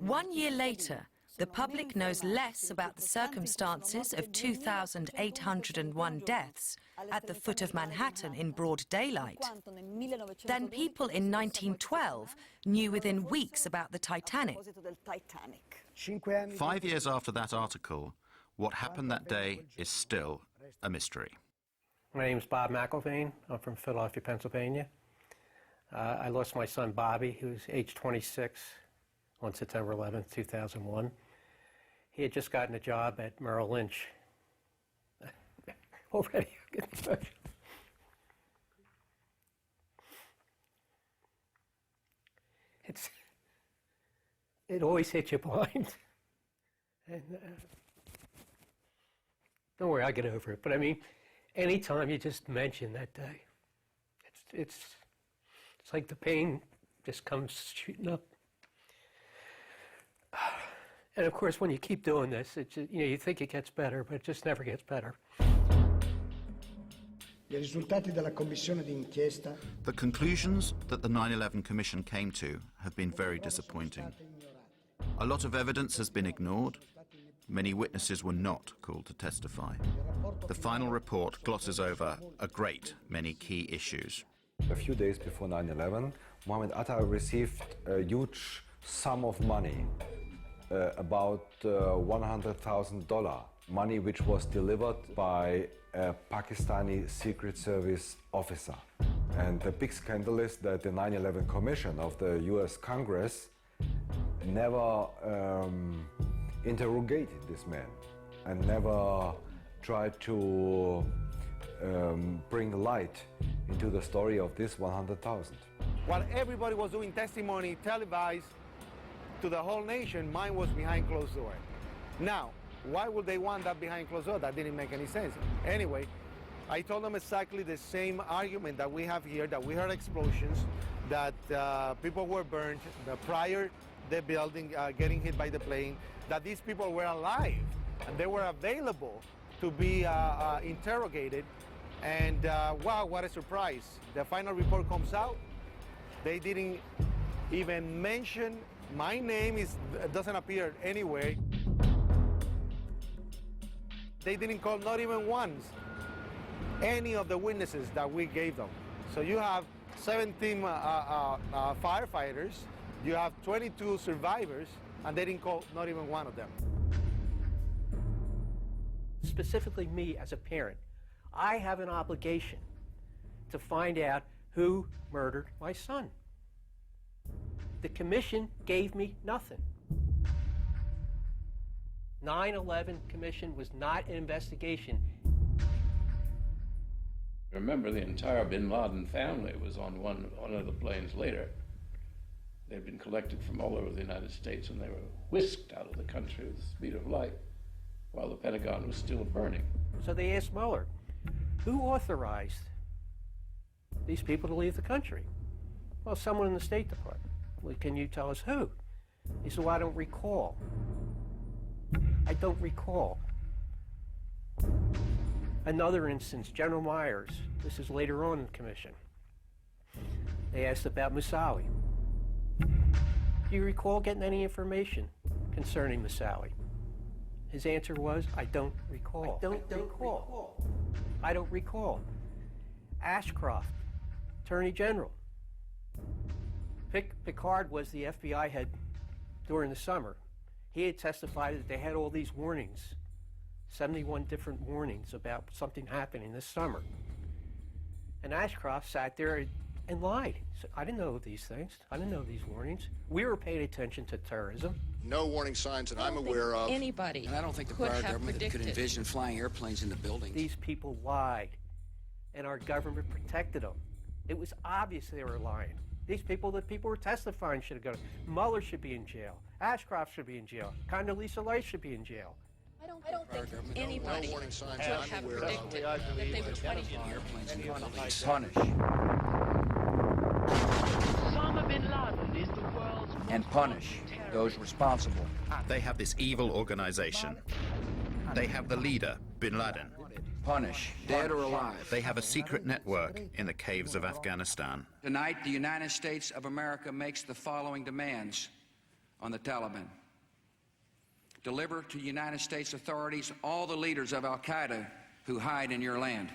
"1 year later, the public knows less about the circumstances of 2,801 deaths at the foot of Manhattan in broad daylight than people in 1912 knew within weeks about the Titanic." 5 years after that article, what happened that day is still a mystery. My name is Bob McIlvaine. I'm from Philadelphia, Pennsylvania. I lost my son Bobby, who was age 26, on September 11th, 2001. He had just gotten a job at Merrill Lynch. Already, it always hits you blind. And, don't worry, I'll get over it. But I mean, anytime you just mention that day, it's like the pain just comes shooting up. And of course, when you keep doing this, it's just, you think it gets better, but it just never gets better. I risultati della commissione d'inchiesta The conclusions that the 9/11 Commission came to have been very disappointing. A lot of evidence has been ignored. Many witnesses were not called to testify. The final report glosses over a great many key issues. A few days before 9/11, Mohammed Atta received a huge sum of money, about $100,000, money which was delivered by a Pakistani Secret Service officer. And the big scandal is that the 9/11 Commission of the US Congress never interrogated this man and never tried to bring light into the story of this 100,000. While everybody was doing testimony televised to the whole nation, mine was behind closed door. Now, why would they want that behind closed door? That didn't make any sense. Anyway, I told them exactly the same argument that we have here, that we heard explosions, that people were burned prior the building getting hit by the plane, that these people were alive and they were available to be interrogated. And wow, what a surprise. The final report comes out. They didn't even mention my name, doesn't appear anywhere. They didn't call, not even once, any of the witnesses that we gave them. So you have 17 firefighters, you have 22 survivors, and they didn't call not even one of them. Specifically me as a parent, I have an obligation to find out who murdered my son. The commission gave me nothing. 9/11 Commission was not an investigation. Remember, the entire bin Laden family was on one of the planes later. They'd been collected from all over the United States, and they were whisked out of the country with the speed of light while the Pentagon was still burning. So they asked Mueller, who authorized these people to leave the country? Well, someone in the State Department. Well, can you tell us who? He said, well, I don't recall. I don't recall. Another instance, General Myers. This is later on in the commission. They asked about Moussaoui. Do you recall getting any information concerning Moussaoui? His answer was, I don't recall. I don't recall. I don't recall. Ashcroft, Attorney General. Picard was the FBI head during the summer. He had testified that they had all these warnings 71 different warnings about something happening this summer. And Ashcroft sat there and lied. So I didn't know these things. I didn't know these warnings. We were paying attention to terrorism. No warning signs that I'm aware of. Anybody And I don't think the could prior have government could predicted. envision flying airplanes into buildings. These people lied, and our government protected them. It was obvious they were lying. These people that people were testifying should have gone. Mueller should be in jail. Ashcroft should be in jail. Condoleezza Rice should be in jail. I don't think anybody No warning signs could that I'm have aware of. predicted that they would try to Airplanes into buildings. Punish. Osama bin Laden is the world's And punish those responsible. They have this evil organization. They have the leader, bin Laden. Punish. Dead or alive. They have a secret network in the caves of Afghanistan. Tonight, the United States of America makes the following demands on the Taliban. Deliver to United States authorities all the leaders of Al-Qaeda who hide in your land.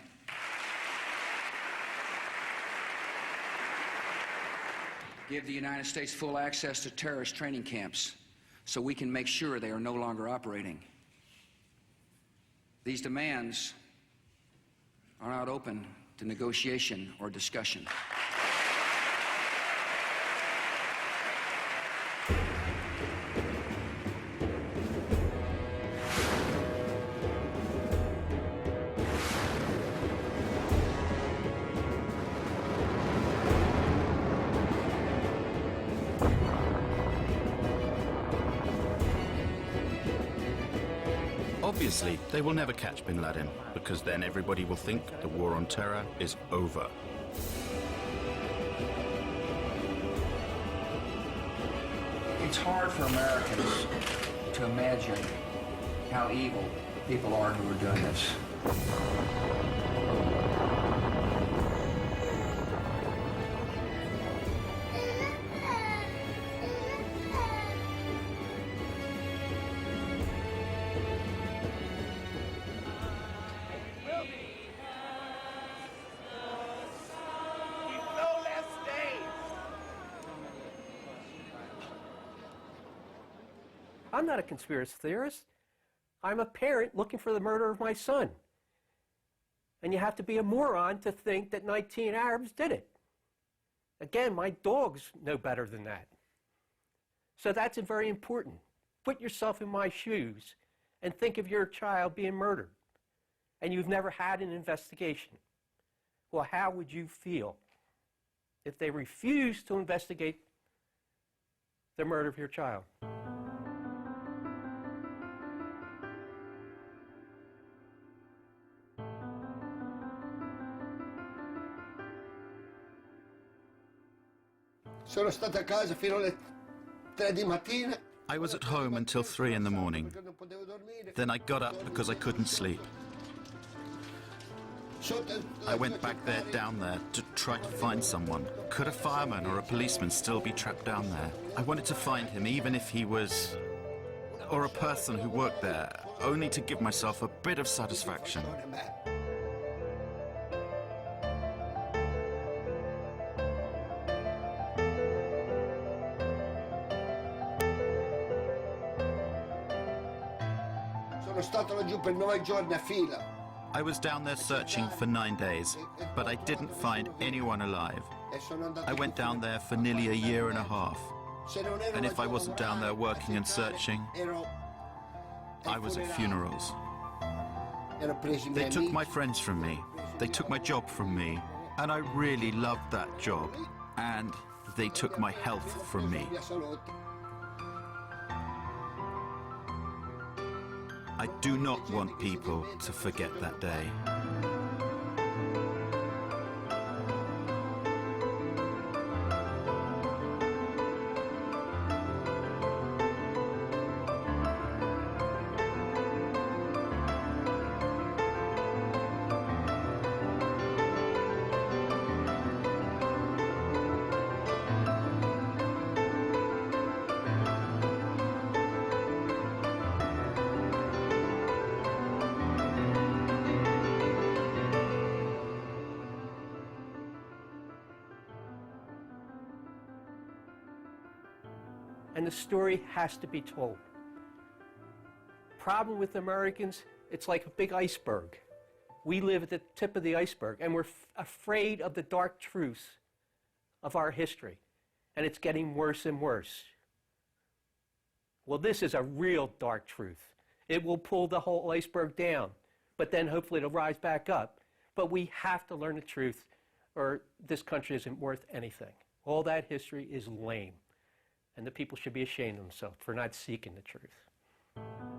Give the United States full access to terrorist training camps so we can make sure they are no longer operating. These demands are not open to negotiation or discussion. Obviously, they will never catch bin Laden, because then everybody will think the war on terror is over. It's hard for Americans to imagine how evil the people are who are doing this. I'm not a conspiracy theorist. I'm a parent looking for the murder of my son. And you have to be a moron to think that 19 Arabs did it. Again, my dogs know better than that. So that's very important. Put yourself in my shoes and think of your child being murdered. And you've never had an investigation. Well, how would you feel if they refused to investigate the murder of your child? Sono stato a casa fino alle 3 di mattina. I was at home until 3 in the morning. Then I got up because I couldn't sleep. I went back there, down there, to try to find someone. Could a fireman or a policeman still be trapped down there? I wanted to find him, even if he was... or a person who worked there, only to give myself a bit of satisfaction. Sono stato laggiù per 9 giorni a fila. I was down there searching for 9 days, but I didn't find anyone alive. I went down there for nearly a year and a half. And if I wasn't down there working and searching, I was at funerals. They took my friends from me. They took my job from me. And I really loved that job. And they took my health from me. I do not want people to forget that day. And the story has to be told. Problem with Americans, It's like a big iceberg. We live at the tip of the iceberg, and we're afraid of the dark truths of our history, and it's getting worse and worse. Well, this is a real dark truth. It will pull the whole iceberg down, but then hopefully it'll rise back up. But we have to learn the truth, or this country isn't worth anything. All that history is lame, and the people should be ashamed of themselves for not seeking the truth.